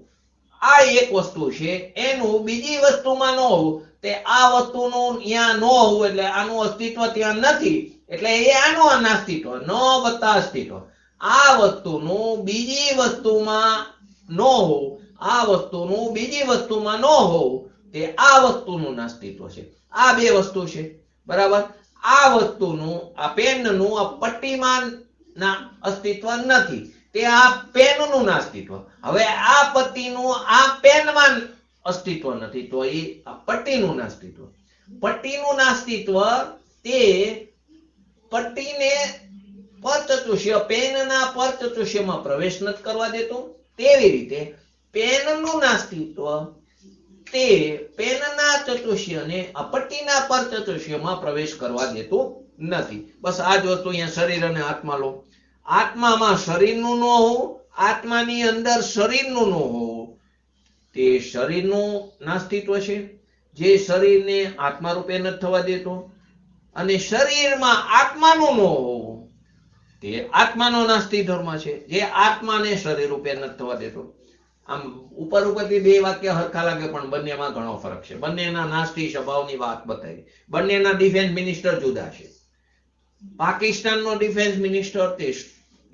આ એક વસ્તુ છે એનું બીજી વસ્તુમાં ન હોવું, તે આ વસ્તુનું ત્યાં ન હોવું એટલે આનું અસ્તિત્વ ત્યાં નથી, એટલે એ આનું નાસ્તિત્વ, ન વત્તા અસ્તિત્વ. આ વસ્તુનું બીજી વસ્તુમાં ન હોવું, આ વસ્તુનું બીજી વસ્તુમાં ન હોવું તે આ વસ્તુનું નાસ્તિત્વ છે. આ બે વસ્તુ છે, બરાબર. આ વસ્તુનું, આ પેનનું આ પટ્ટીમાં ના અસ્તિત્વ નથી, તે આ પેનનું નાસ્તિત્વ. હવે આ પટ્ટીનું આ પેનમાં અસ્તિત્વ નથી, તો એ આ પટ્ટીનું નાસ્તિત્વ. પટ્ટીનું નાસ્તિત્વ તે પટ્ટીને પરચતુષ્ય, પેનના પરચતુષ્યમાં પ્રવેશ નથી કરવા દેતું. તેવી રીતે પેનનું નાસ્તિત્વ તે પેનના ચતુષ્યને આ પટ્ટીના પરચતુષ્યમાં પ્રવેશ કરવા દેતું નથી. બસ આ જ વસ્તુ અહીંયા શરીર અને આત્મા લો. આત્મામાં શરીરનું ન હોવું, આત્માની અંદર શરીરનું ન હોવું તે શરીરનું નાસ્તિત્વ છે, જે શરીરને આત્મા રૂપે નથી થવા દેતો. અને શરીરમાં આત્માનું ન હોવું તે આત્માનો નાસ્તિ ધર્મ છે, જે આત્માને શરીર રૂપે નથી થવા દેતો. આમ ઉપર ઉપરથી બે વાક્ય હરખા લાગે પણ બંનેમાં ઘણો ફરક છે. બંનેના નાસ્તી સ્વભાવની વાત બતાવી. બંનેના ડિફેન્સ મિનિસ્ટર જુદા છે. પાકિસ્તાનનો ડિફેન્સ મિનિસ્ટર તે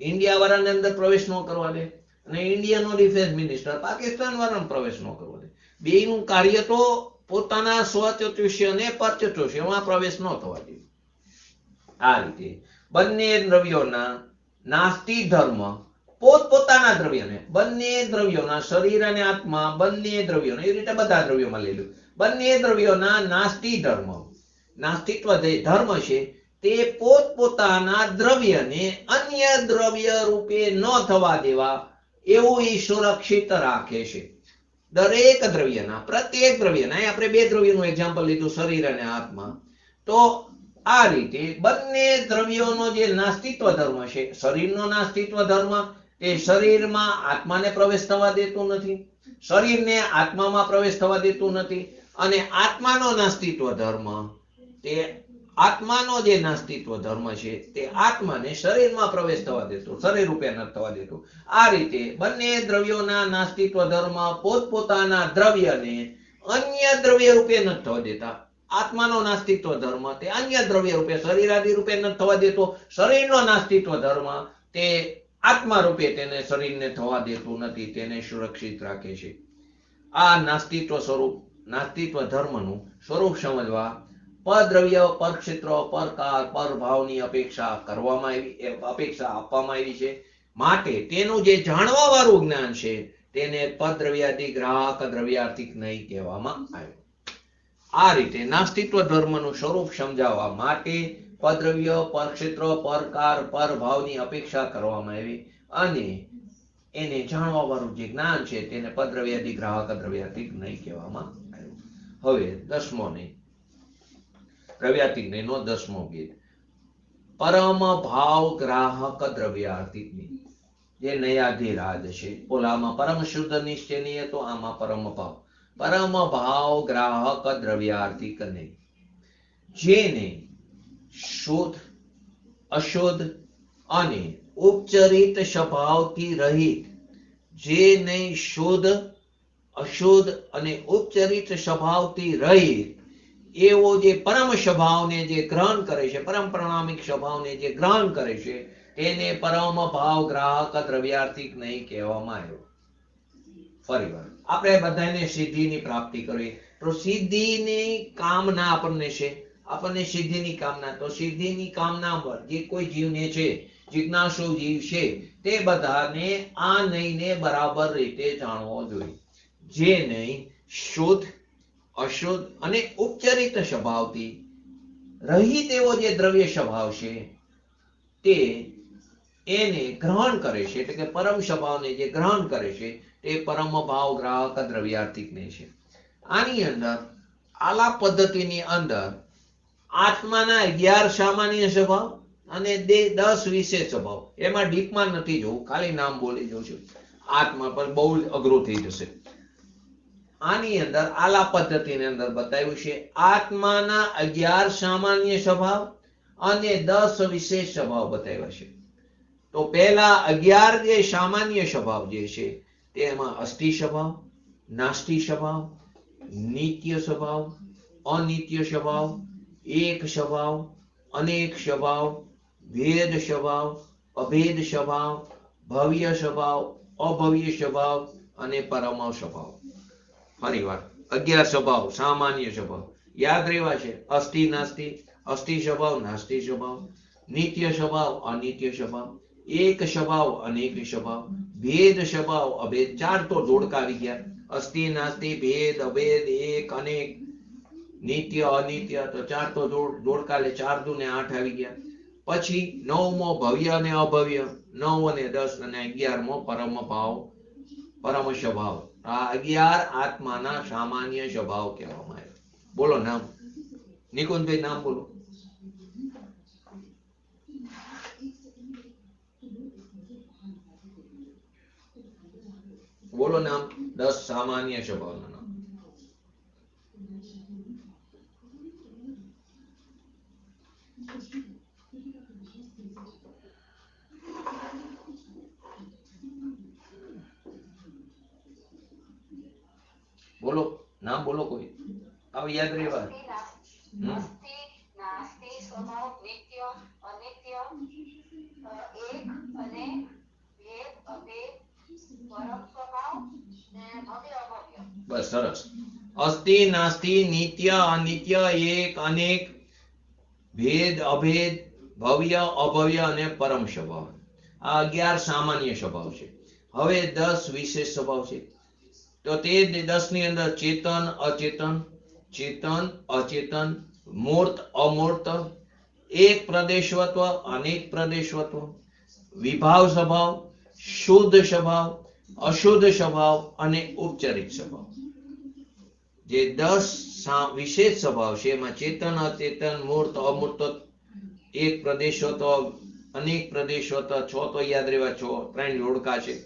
ઇન્ડિયા વાળાને અંદર પ્રવેશ ન કરવા દે અને ઇન્ડિયાનો ડિફેન્સ મિનિસ્ટર પાકિસ્તાન વાળાને પ્રવેશ ન કરવા દે. બેયનું કાર્ય તો પોતાના સ્વચતુષ્ય અને પરચતુષ્યમાં પ્રવેશ ન થવા દે. આ રીતે બંને દ્રવ્યોના નાસ્તિક ધર્મ પોતપોતાના દ્રવ્યને, બંને દ્રવ્યોના શરીર અને આત્મા બંને દ્રવ્યોને, એ રીતે બધા દ્રવ્યોમાં લઈ લો, બંને દ્રવ્યોના નાસ્તિક ધર્મ, નાસ્તિત્વ જે ધર્મ છે તે પોતપોતાના દ્રવ્યને અન્ય દ્રવ્ય રૂપે ન થવા દેવા એવું એ સુરક્ષિત રાખે છે. દરેક દ્રવ્યના, પ્રત્યેક દ્રવ્યના, અહીં આપણે બે દ્રવ્યનું એક્ઝામ્પલ લીધું, શરીર અને આત્મા. તો આ રીતે બંને દ્રવ્યોનો જે નાસ્તિત્વ ધર્મ છે, શરીરનો નાસ્તિત્વ ધર્મ તે શરીરમાં આત્માને પ્રવેશ થવા દેતું નથી, શરીરને આત્મામાં પ્રવેશ થવા દેતું નથી, અને આત્માનો નાસ્તિત્વ ધર્મ તે આત્માનો જે નાસ્તિત્વ ધર્મ છે તે આત્માને શરીરમાં પ્રવેશ થવા દેતું, શરીર રૂપે ન થવા દેતું. આ રીતે બંને દ્રવ્યોના નાસ્તિત્વ ધર્મ પોતપોતાના દ્રવ્યને અન્ય દ્રવ્ય રૂપે ન થવા દેતા. આત્માનો નાસ્તિત્વ ધર્મ તે અન્ય દ્રવ્ય રૂપે, શરીર આદિ રૂપે ન થવા દેતો. શરીરનો નાસ્તિત્વ ધર્મ તે આત્મા રૂપે તેને શરીરને થવા દેતું નથી, તેને સુરક્ષિત રાખે છે. આ નાસ્તિત્વ સ્વરૂપ, નાસ્તિત્વ ધર્મનું સ્વરૂપ સમજવા પરદ્રવ્ય, પરક્ષેત્ર, પરકાર, પરભાવની અપેક્ષા કરવામાં આવી, અપેક્ષા આપવામાં આવી છે. માટે તેનું જે જાણવા વાળું જ્ઞાન છે તેને પરદ્રવ્યાદિ ગ્રાહક દ્રવ્યાર્થિક નહીં કહેવામાં આવે. આ રીતે નાસ્તિત્વ ધર્મનું સ્વરૂપ સમજાવવા માટે પરદ્રવ્ય, પરક્ષેત્ર, પરકાર, પરભાવની અપેક્ષા કરવામાં આવી અને એને જાણવા વાળું જે જ્ઞાન છે તેને પરદ્રવ્યાદિ ગ્રાહક દ્રવ્યાર્થિક નહીં કહેવામાં આવ્યું. હવે 10મો નહીં, દ્રવ્યાર્થિક નહીં નો 10મો ભેદ, પરમ ભાવ ગ્રાહક દ્રવ્યાર્થિક નહીં. જે નયાધિરાજ છે, ઓલામાં પરમ શુદ્ધ નિશ્ચયની હતો, આમાં પરમ ભાવ. પરમ ભાવ ગ્રાહક દ્રવ્યાર્થિક નહીં. જેને શુદ્ધ, અશુદ્ધ અને ઉપચરિત સ્વભાવથી રહિત, જે નહીં શુદ્ધ, અશુદ્ધ અને ઉપચરિત સ્વભાવથી રહિત એવો જે પરમ સ્વભાવને જે ગ્રહણ કરે છે, પરમ પ્રણામિક સ્વભાવને જે ગ્રહણ કરે છે તેને પરમ ભાવ ગ્રાહક દ્રવ્યાર્થિક નહીં કહેવામાં આવ્યો. ફરીવાર આપણે બધાને સિદ્ધિની પ્રાપ્તિ કરવી, તો સિદ્ધિની કામના આપણને છે, આપણને સિદ્ધિની કામના, તો સિદ્ધિની કામના જે કોઈ જીવને છે, જિજ્ઞાસુ જીવ છે, તે બધાને આ નહીંને બરાબર રીતે જાણવો જોઈએ. જે નહીં શુદ્ધ, અશુદ્ધ અને ઉપચરિત સ્વભાવથી રહિત એવો જે દ્રવ્ય સ્વભાવ છે તે એને ગ્રહણ કરે છે, એટલે કે પરમ સ્વભાવને જે ગ્રહણ કરે છે તે પરમ ભાવ ગ્રાહક દ્રવ્યાર્થિક ને છે. આની અંદર આલાપ પદ્ધતિની અંદર આત્માના 11 સામાન્ય સ્વભાવ અને 10 વિશેષ સ્વભાવ, એમાં ડીપમાં નથી જોવું, ખાલી નામ બોલી જઉં છું, આત્મા પર બહુ જ અઘરું થઈ જશે. આની અંદર આલાપ પદ્ધતિની અંદર બતાવ્યું છે આત્માના 11 સામાન્ય સ્વભાવ અને 10 વિશેષ સ્વભાવ બતાવ્યા છે. તો પહેલા 11 જે સામાન્ય સ્વભાવ જે છે તેમાં અસ્થિ સ્વભાવ, નાસ્તિ સ્વભાવ, નિત્ય સ્વભાવ, અનિત્ય સ્વભાવ, એક સ્વભાવ, અનેક સ્વભાવ, ભેદ સ્વભાવ, અભેદ સ્વભાવ, ભવ્ય સ્વભાવ, અભવ્ય સ્વભાવ અને પરમ સ્વભાવ. ફરીવાર 11 સ્વભાવ, સામાન્ય સ્વભાવ યાદ રહેવા છે. અસ્થિ નાસ્તિ, અસ્થિ સ્વભાવ, નાસ્તિ સ્વભાવ, નિત્ય સ્વભાવ, અનિત્ય સ્વભાવ, એક સ્વભાવ, અનેક સ્વભાવ, ભેદ સ્વભાવ, અભેદ. 4 તો જોડકા આવી ગયા, અસ્થિ, નાસ્તિ, ભેદ, અભેદ, એક, અનેક, નિત્ય, અનિત્ય, તો 4 તો જોડકા, એટલે 4 દુ ને 8 આવી ગયા. પછી 9મો ભવ્ય અને અભવ્ય, 9 અને 10 અને 11મો પરમ ભાવ, પરમ સ્વભાવ. આ 11 આત્માના સામાન્ય સ્વભાવ કહેવામાં આવે. બોલો નામ, નિકુંજભાઈ નામ બોલો. બોલો નામ, 10 સામાન્ય સ્વભાવના નામ. बोलो, नाम बोलो कोई, अब याद रहेगा। અસ્થિ નાસ્તિ સ્વભાવ નિત્ય અનિત્ય એક અને ભેદ અભેદ પરમ સ્વભાવ ને ભવ્ય અભવ્ય. બસ સરસ. અસ્થિ નાસ્તિ નિત્ય અનિત્ય એક અનેક ભેદ અભેદ ભવ્ય અભવ્ય અને પરમ સ્વભાવ. આ 11 સામાન્ય સ્વભાવ છે. હવે 10 વિશેષ સ્વભાવ છે. તો તે 10 ની અંદર ચેતન અચેતન, ચેતન અચેતન, મૂર્ત અમૂર્ત, એક પ્રદેશવત્વ અનેક પ્રદેશવત્વ, વિભાવ સ્વભાવ, શુદ્ધ સ્વભાવ, અશુદ્ધ સ્વભાવ અને ઉપચરિત સ્વભાવ. જે 10 વિશેષ સ્વભાવ છે એમાં ચેતન અચેતન મૂર્ત અમૂર્ત એક પ્રદેશવત્વ અનેક પ્રદેશવત્વ, 6 તો યાદ રહેવા, 3 જોડકા છે.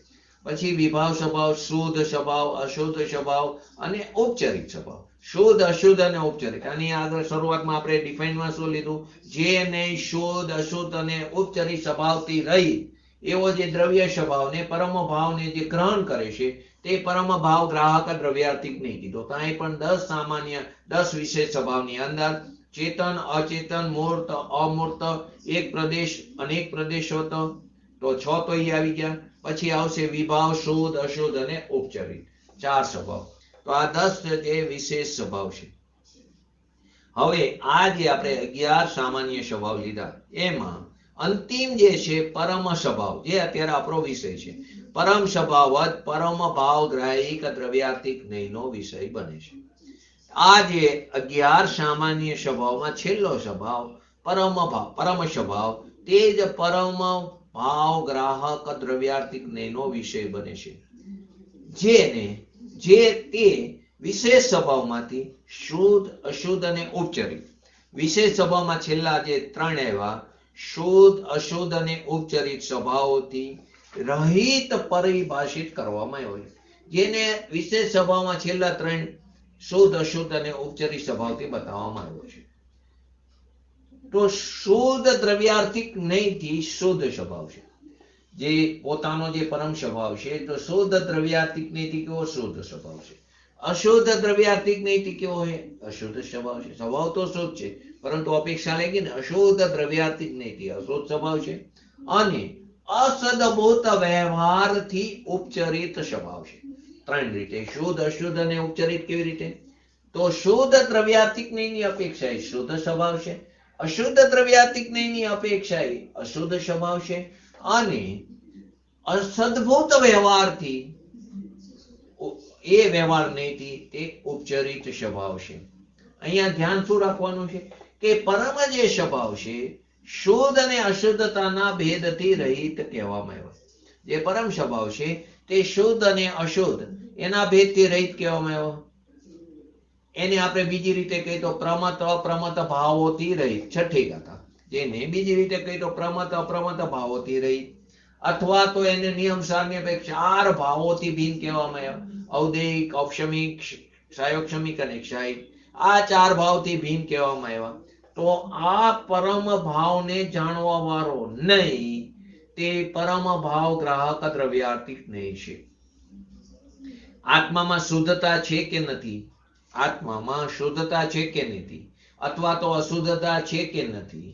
પછી વિભાવ સ્વભાવ, શુદ્ધ સ્વભાવ, અશુદ્ધ સ્વભાવ અને ઉપચરિત સ્વભાવ. શુદ્ધ અશુદ્ધ અને ઉપચરિત. આની આગળ શરૂઆતમાં આપણે ડિફાઇનમાં શું લીધું? જે નહીં શુદ્ધ અશુદ્ધ અને ઉપચરિત સ્વભાવથી રહી એવો જે દ્રવ્ય સ્વભાવને પરમ ભાવને જે ગ્રહણ કરે છે તે પરમ ભાવ ગ્રાહક દ્રવ્યાર્થિક નહીં કીધો. તો અહીં પણ 10 સામાન્ય 10 વિશેષ સ્વભાવની અંદર ચેતન અચેતન મૂર્ત અમૂર્ત એક પ્રદેશ અનેક પ્રદેશો તો 6 તો અહીં આવી ગયા. પછી આવશે વિભાવ શુદ્ધ અશુદ્ધ અને ઉપચરિત, 4 સ્વભાવ. તો આ 10 જે વિશેષ સ્વભાવ છે. હવે આ જે આપણે 11 સામાન્ય સ્વભાવ લીધા એમાં અંતિમ જે છે પરમ સ્વભાવ, જે અત્યારે આપણો વિષય છે. પરમ સ્વભાવ જ પરમ ભાવ ગ્રાહિક દ્રવ્યાર્થિક નહીંનો વિષય બને છે. આ જે 11 સામાન્ય સ્વભાવમાં છેલ્લો સ્વભાવ પરમ ભાવ, પરમ સ્વભાવ, તે જ પરમ ભાવ ગ્રાહક દ્રવ્યાર્થિક નહીંનો વિષય બને છે. જે તે વિશેષ સ્વભાવમાંથી શુદ્ધ અશુદ્ધ અને ઉપચરિત. વિશેષ સ્વભાવમાં છેલ્લા જે 3 આવ્યા શુદ્ધ અશુદ્ધ અને ઉપચરિત સ્વભાવોથી રહિત પરિભાષિત કરવામાં આવ્યો છે. જેને વિશેષ સ્વભાવમાં છેલ્લા 3 શુદ્ધ અશુદ્ધ અને ઉપચરિત સ્વભાવથી બતાવવામાં આવ્યો છે. તો શુદ્ધ દ્રવ્યાર્થિક નહીંથી શુદ્ધ સ્વભાવ છે, જે પોતાનો જે પરમ સ્વભાવ છે. તો શુદ્ધ દ્રવ્યાર્થિક નહીંથી કેવો શુદ્ધ સ્વભાવ છે. અશુદ્ધ દ્રવ્યાર્થિક નહીંથી કેવો છે અશુદ્ધ સ્વભાવ છે. સ્વભાવ તો શુદ્ધ છે પરંતુ અપેક્ષા લાગી ને અશુદ્ધ દ્રવ્યાર્થિક નહીંથી અશુદ્ધ સ્વભાવ છે. અને અસદભૂત વ્યવહારથી ઉપચરિત સ્વભાવ છે. 3 રીતે શુદ્ધ અશુદ્ધ અને ઉપચરિત. કેવી રીતે? તો શુદ્ધ દ્રવ્યાર્થિક નહીંની અપેક્ષા એ શુદ્ધ સ્વભાવ છે, અશુદ્ધ દ્રવ્યાર્થિક નહીંની અપેક્ષા એ અશુદ્ધ સ્વભાવ છે, અને અસદભૂત વ્યવહારથી એ વ્યવહાર નહીંથી તે ઉપચરિત સ્વભાવ છે. અહીંયા ધ્યાન શું રાખવાનું છે કે પરમ જે સ્વભાવ છે શુદ્ધ અને અશુદ્ધતાના ભેદથી રહિત કહેવામાં આવ્યો. જે પરમ સ્વભાવ છે તે શુદ્ધ અને અશુદ્ધ એના ભેદથી રહિત કહેવામાં આવ્યો. એને આપણે બીજી રીતે કહીએ તો પ્રમત અપ્રમત ભાવોથી રહિત, છઠ્ઠી ગાથા. જેને બીજી રીતે કહીએ તો પ્રમત અપ્રમત ભાવોથી રહિત, અથવા તો એને નિયમ સારણી અપેક્ષા 4 ભાવોથી ભિન્ન કહેવામાં આવ્યા. ઔદૈહિક, ઔપશમિક, ક્ષાયોક્ષમિક અને ક્ષાયિક. આ 4 ભાવથી ભિન્ન કહેવામાં આવ્યા. તો આ પરમ ભાવને જાણવા વાળો નહીં તે પરમ ભાવ ગ્રાહક દ્રવ્યાર્થિક નહીં છે. આત્મામાં શુદ્ધતા છે કે નથી? આત્મામાં શુદ્ધતા છે કે નથી? અથવા તો અશુદ્ધતા છે કે નથી?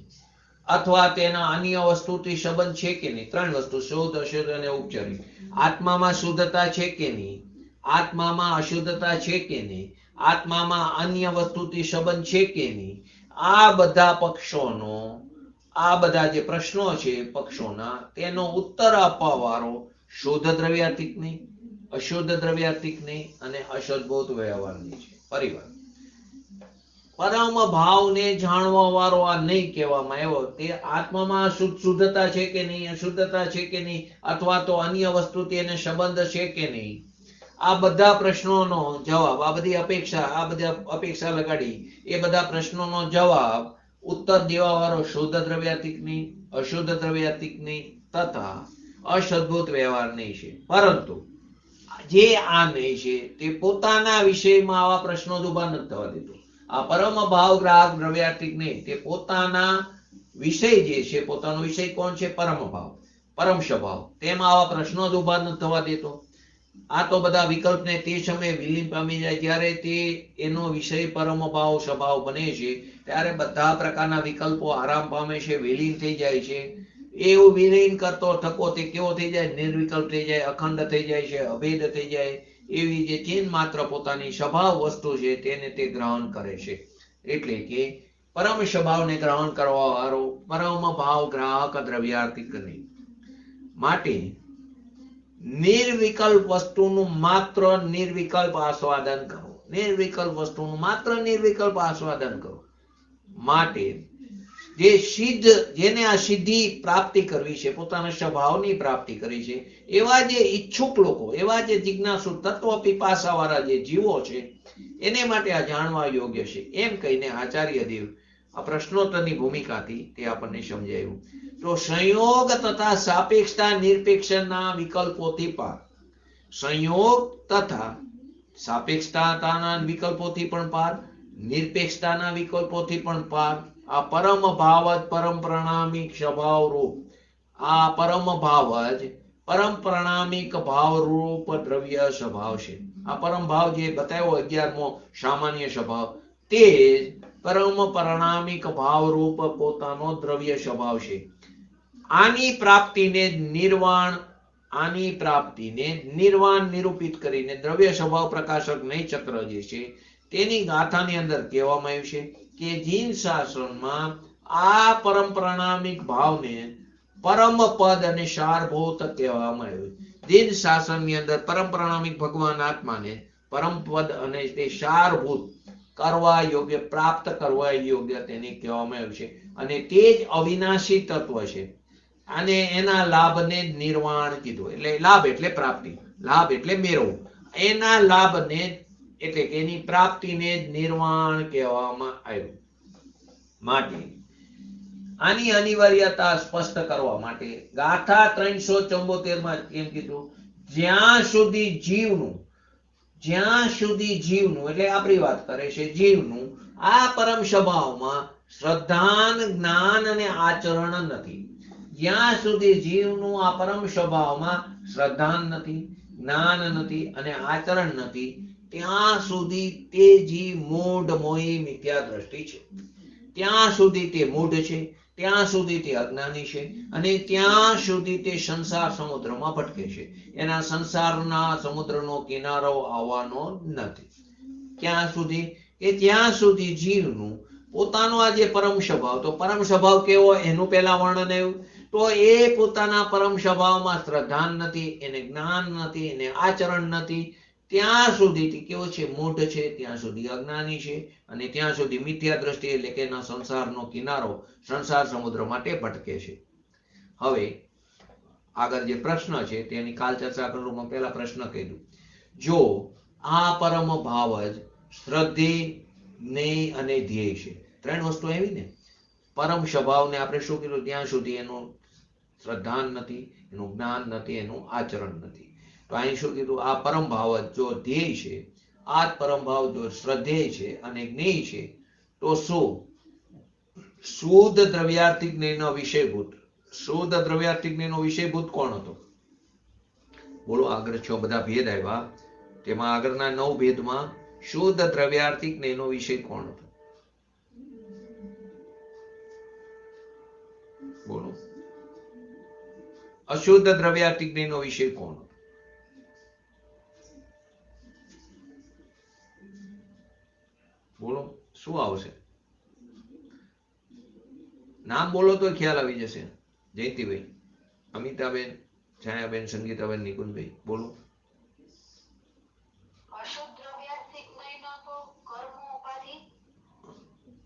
અથવા તેના અન્ય વસ્તુથી સંબંધ છે કે નહીં? 3 વસ્તુ શુદ્ધ અશુદ્ધ અને ઉપચરિત. આત્મામાં શુદ્ધતા છે કે નહીં? આત્મામાં અશુદ્ધતા છે કે નહીં? આત્મામાં અન્ય વસ્તુથી સંબંધ છે કે નહીં? આ બધા પક્ષોનો, આ બધા જે પ્રશ્નો છે પક્ષોના, તેનો ઉત્તર આપવા વાળો શુદ્ધ દ્રવ્યાર્થિક નહીં, અશુદ્ધ દ્રવ્યાર્થિક નહીં અને અસદભૂત વ્યવહારની છે. પરિવાર પરમ ભાવને જાણવા વાળો આ નહીં કહેવામાં આવ્યો. તે આત્મામાં શુદ્ધતા છે કે નહીં, અશુદ્ધતા છે કે નહીં, અથવા તો અન્ય વસ્તુથી એને સંબંધ છે કે નહીં, આ બધા પ્રશ્નોનો જવાબ, આ બધી અપેક્ષા લગાડી એ બધા પ્રશ્નોનો જવાબ ઉત્તર દેવા વાળો શુદ્ધ દ્રવ્યાર્થિક નહીં, અશુદ્ધ દ્રવ્યાર્થિક નહીં તથા અસદભૂત વ્યવહાર નહીં છે. પરંતુ જે આ નહીં છે તે પોતાના વિષયમાં આવા પ્રશ્નો જ ઉભા નથી થવા દેતો. આ પરમ ભાવ ગ્રાહક દ્રવ્યાર્થિક નહીં, તે પોતાના વિષય જે છે, પોતાનો વિષય કોણ છે? પરમ ભાવ, પરમ સ્વભાવ. તેમાં આવા પ્રશ્નો જ ઉભા નથી થવા દેતો. આ તો બધા વિકલ્પને તે સમયે વિલીન પામી જાય જ્યારે તે એનો વિષય પરમ ભાવ સ્વભાવ બને છે ત્યારે બધા પ્રકારના વિકલ્પો આરામ પામે છે, વિલીન થઈ જાય છે. એવું વિલીન કરતો થકો તે કેવો થઈ જાય? નિર્વિકલ્પ થઈ જાય, અખંડ થઈ જાય છે, અભેદ થઈ જાય. એવી જે ચિહ્ન માત્ર પોતાની સ્વભાવ વસ્તુ છે તેને તે ગ્રહણ કરે છે. એટલે કે પરમ સ્વભાવને ગ્રહણ કરવા વાળો પરમ ભાવ ગ્રાહક દ્રવ્યાર્થિક નહીં. માટે નિર્વિકલ્પ વસ્તુનું માત્ર નિર્વિકલ્પ આસ્વાદન કરો. નિર્વિકલ્પ વસ્તુનું માત્ર નિર્વિકલ્પ આસ્વાદન કરો. માટે જે સિદ્ધ, જેને આ સિદ્ધિ પ્રાપ્તિ કરવી છે, પોતાના સ્વભાવની પ્રાપ્તિ કરી છે, એવા જે ઈચ્છુક લોકો, એવા જે જિજ્ઞાસુ તત્વ પીપાસા વાળા જે જીવો છે એને માટે આ જાણવા યોગ્ય છે. એમ કહીને આચાર્ય દેવ આ પ્રશ્નોત્તરની ભૂમિકાથી તે આપણને સમજાયું. તો સંયોગ તથા સાપેક્ષતા નિરપેક્ષના વિકલ્પોથી પાર, સંયોગ તથા સાપેક્ષતાના વિકલ્પોથી પણ પાર, નિરપેક્ષતાના વિકલ્પોથી પણ પાર. આ પરમ ભાવ જ પરમ પ્રણામિક સ્વભાવ રૂપ, આ પરમ ભાવ જ પરમ પ્રણામિક ભાવ રૂપ દ્રવ્ય સ્વભાવ છે. આ પરમ ભાવ જે બતાવ્યો 11મો સામાન્ય સ્વભાવ, તે પરમ પ્રણામિક ભાવ રૂપ પોતાનો દ્રવ્ય સ્વભાવ છે. આની પ્રાપ્તિને નિર્વાણ નિરૂપિત કરીને દ્રવ્ય સ્વભાવ પ્રકાશક નય ચક્ર જે છે તેની ગાથાની અંદર કહેવામાં આવ્યું છે કે જીન શાસનમાં આ પરમ પ્રણામિક ભાવને પરમ પદ અને સારભૂત કહેવામાં આવ્યું. જીન શાસનની અંદર પરમ પ્રણામિક ભગવાન આત્માને પરમ પદ અને તે સારભૂત કરવા યોગ્ય, પ્રાપ્ત કરવા યોગ્ય તેને કહેવામાં આવ્યું છે. અને તે જ અવિનાશી તત્વ છે. અને એના લાભને નિર્વાણ કીધું. એટલે લાભ એટલે પ્રાપ્તિ, લાભ એટલે મેળવવું. એના લાભને એટલે કે એની પ્રાપ્તિને જ નિર્વાણ કહેવામાં આવ્યું. માટે આની અનિવાર્યતા સ્પષ્ટ કરવા માટે ગાથા 374 માં એમ કીધું, જ્યાં સુધી જીવનું એટલે આપણી વાત કરે છે, જીવનું આ પરમ સ્વભાવમાં શ્રદ્ધાન, જ્ઞાન અને આચરણ નથી. જ્યાં સુધી જીવનું આ પરમ સ્વભાવમાં શ્રદ્ધાન નથી, જ્ઞાન નથી અને આચરણ નથી, ત્યાં સુધી તે જીવ મૂઢ મોહી મિથ્યા દ્રષ્ટિ છે. ત્યાં સુધી તે મૂઢ છે, ત્યાં સુધી તે અજ્ઞાની છે અને ત્યાં સુધી તે સંસાર સમુદ્રમાં ભટકે છે. એના સંસારના સમુદ્રનો કિનારો આવવાનો નથી. ક્યાં સુધી? કે જ્યાં સુધી જીવનું પોતાનો આ જે પરમ સ્વભાવ, તો પરમ સ્વભાવ કેવો એનું પહેલા વર્ણન આવ્યું. તો એ પોતાના પરમ સ્વભાવમાં શ્રદ્ધાન નથી, એને જ્ઞાન નથી, એને આચરણ નથી, ત્યાં સુધી તે કેવો છે? મૂઢ છે, ત્યાં સુધી અજ્ઞાની છે અને ત્યાં સુધી મિથ્યા દ્રષ્ટિ એટલે કે એના સંસારનો કિનારો સંસાર સમુદ્ર માટે ભટકે છે. હવે આગળ જે પ્રશ્ન છે તેની કાલ ચર્ચા કરું. પહેલા પ્રશ્ન કીધું, જો આ પરમ ભાવ જ શ્રદ્ધેય, જ્ઞેય અને ધ્યેય છે, ત્રણ વસ્તુ આવી ને. પરમ સ્વભાવને આપણે શું કીધું? ત્યાં સુધી એનું શ્રદ્ધાન નથી, એનું જ્ઞાન નથી, એનું આચરણ નથી. તો અહીં શું કીધું? આ પરમ ભાવ જો ધ્યેય છે, આ જ પરમ ભાવ જો શ્રદ્ધેય છે અને જ્ઞેય છે, તો શું શુદ્ધ દ્રવ્યાર્થિક જ્ઞેયનો વિષયભૂત, શુદ્ધ દ્રવ્યાર્થિક જ્ઞેયનો વિષયભૂત કોણ હતો? બોલો. આગળ 6 બધા ભેદ આવ્યા, તેમાં આગળના 9 ભેદમાં શુદ્ધ દ્રવ્યાર્થિક જ્ઞેયનો વિષય કોણ હતો? બોલો. અશુદ્ધ દ્રવ્યાર્થિક જ્ઞેયનો વિષય કોણ હતો? બોલો. શું આવશે? નામ બોલો તો ખ્યાલ આવી જશે. જયંતિભાઈ, અમિતાબેન, છાયાબેન, સંગીતાબેન, નિકુંજભાઈ, બોલો.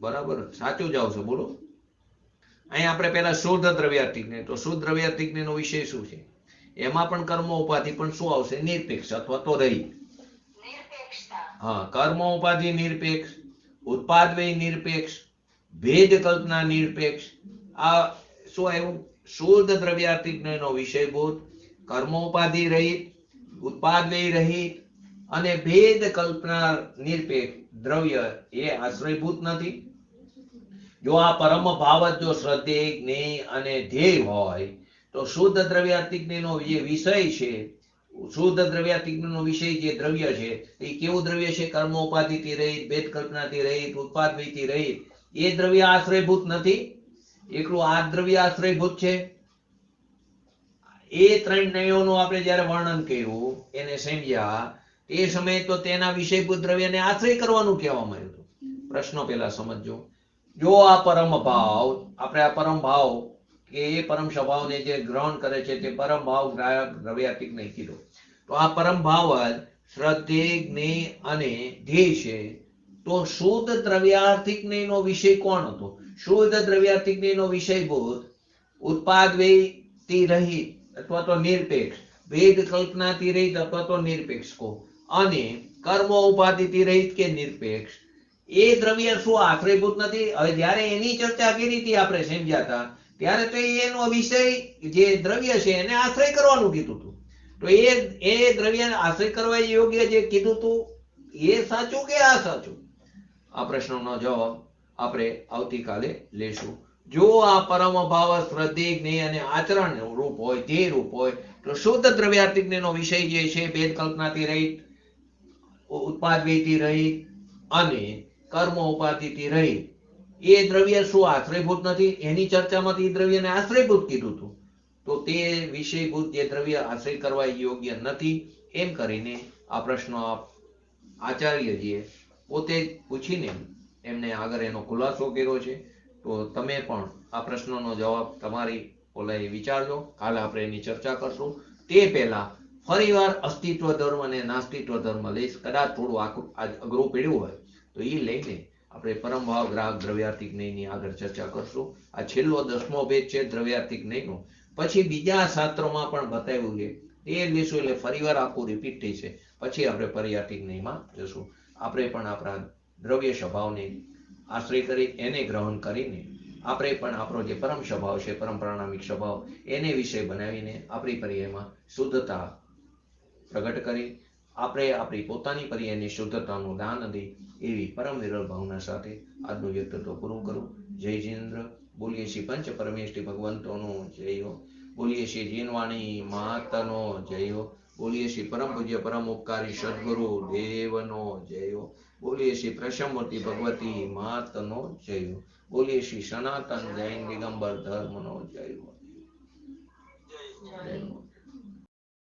બરાબર, સાચું જ આવશે. બોલો. અહીંયા આપણે પહેલા શુદ્ધ દ્રવ્યાર્થિક જ્ઞેય, તો શુદ્ધ દ્રવ્યાર્થિક જ્ઞેયનો વિષય શું છે? એમાં પણ કર્મ ઉપાધિ પણ શું આવશે? નિરપેક્ષ અથવા તો રહી. હા, કર્મ ઉપાધિ નિરપેક્ષ, ઉત્પાદ વ્યય નિરપેક્ષ, ભેદ કલ્પના નિરપેક્ષ. આ શું આવ્યું? શુદ્ધ દ્રવ્યાર્થિક જ્ઞેયનો વિષયભૂત, કર્મ ઉપાધિ રહિત, ઉત્પાદ વ્યય રહિત અને ભેદ કલ્પના નિરપેક્ષ દ્રવ્ય એ આશ્રયભૂત નથી. જો આ પરમ ભાવ જ જો શ્રદ્ધેય, જ્ઞેય અને ધ્યેય હોય, તો શુદ્ધ દ્રવ્યાર્થિક જ્ઞેયનો જે વિષય છે શુદ્ધ દ્રવ્યાતીતનો વિષય જે દ્રવ્ય છે એ કેવું દ્રવ્ય છે? કર્મોપાધિથી રહિત, ભેદ કલ્પનાથી રહિત, ઉત્પાદિથી રહિત. એ દ્રવ્ય આશ્રયભૂત નથી, એકલું આ દ્રવ્ય આશ્રયભૂત છે. એ ત્રણ નયોનું આપણે જ્યારે વર્ણન કર્યું, એને સમજ્યા, એ સમયે તો તેના વિષયભૂત દ્રવ્યને આશ્રય કરવાનું કહેવામાં આવ્યું હતું. પ્રશ્નો પેલા સમજો. જો આ પરમ ભાવ, આપણે આ પરમ ભાવ કે એ પરમ સ્વભાવને જે ગ્રહણ કરે છે તે પરમ ભાવ ગ્રાહક દ્રવ્યાતીત નહીં કીધો. તો આ પરમ ભાવ જ શ્રદ્ધેય, જ્ઞેય અને ધ્યેય છે. તો શુદ્ધ દ્રવ્યાર્થિક નો વિષય કોણ હતો? શુદ્ધ દ્રવ્યાર્થિક નો વિષયભૂત ઉત્પાદ વ્યયથી રહિત અથવા તો નિરપેક્ષ, ભેદ કલ્પનાથી રહિત અથવા તો નિરપેક્ષ કો, અને કર્મ ઉપાધિથી રહિત કે નિરપેક્ષ. એ દ્રવ્ય શું આશ્રયભૂત નથી? હવે જયારે એની ચર્ચા કરી હતી, આપણે સમજ્યા હતા, ત્યારે તો એનો વિષય જે દ્રવ્ય છે એને આશ્રય કરવાનું કીધું હતું. તો એ દ્રવ્ય આશ્રય કરવા યોગ્ય જે કીધું હતું એ સાચું કે આ સાચું? આ પ્રશ્નનો જવાબ આપણે આવતીકાલે લેશું. જો આ પરમ ભાવ શ્રદ્ધેય, જ્ઞેય અને આચરણ રૂપ હોય, ધ્યેય રૂપ હોય, તો શુદ્ધ દ્રવ્યાર્થિક નો વિષય જે છે ભેદ કલ્પનાથી રહિત, ઉત્પાદ વ્યયથી રહિત અને કર્મ ઉપાધિથી રહિત, એ દ્રવ્ય શું આશ્રયભૂત નથી? એની ચર્ચામાંથી એ દ્રવ્યને આશ્રયભૂત કીધું હતું. તો તે વિષયભૂત જે દ્રવ્ય આશ્રય કરવા યોગ્ય નથી, એમ કરીને આ પ્રશ્નો આચાર્યજીએ પોતે પૂછીને એમને આગળ એનો ખુલાસો કર્યો છે. તો તમે પણ આ પ્રશ્નનો જવાબ તમારી ઓલાએ વિચારજો. કાલે આપણે એની ચર્ચા કરશું. તે પહેલા ફરીવાર અસ્તિત્વ ધર્મ અને નાસ્તિત્વ ધર્મ લઈશ. કદાચ થોડું અઘરું પડ્યું હોય તો એ લઈને આપણે પરમ ભાવ ગ્રાહક દ્રવ્યાર્થિક જ્ઞેયની આગળ ચર્ચા કરશું. આ છેલ્લો 10મો ભેદ છે દ્રવ્યાર્થિક જ્ઞેયનો. પછી બીજા શાસ્ત્રોમાં પણ બતાવ્યું છે, એ લેશું એટલે ફરીવાર આખું રિપીટ થઈ છે. પછી આપણે પર્યાર્થિક જ્ઞેયમાં જશું. આપણે પણ આપણા દ્રવ્ય સ્વભાવને આશ્રય કરી એને ગ્રહણ કરીને આપણે પણ આપણો જે પરમ સ્વભાવ છે, પરમ પ્રાણામિક સ્વભાવ, એને વિષય બનાવીને આપણી પર્યાયમાં શુદ્ધતા પ્રગટ કરી આપણે આપણી પોતાની પર્યાયની શુદ્ધતાનું દાન દઈ એવી પરમ વિરલ ભાવના સાથે આજનું વ્યક્તિત્વ પૂરું કરું. જય જિનેન્દ્ર. બોલીએ શ્રી પંચ પરમેષ્ઠી ભગવંતોનો જય હો. બોલીએ શ્રી જીનવાણી માતનો જય હો. બોલીએ શ્રી પરમ પૂજ્ય પરમ ઉપકારી સદગુરુ દેવનો જય હો. બોલીએ શ્રી પ્રસમમૂર્તિ ભગવતી માતનો જય હો. બોલીએ શ્રી સનાતન જૈન દિગંબર ધર્મનો જય હો. જય હો.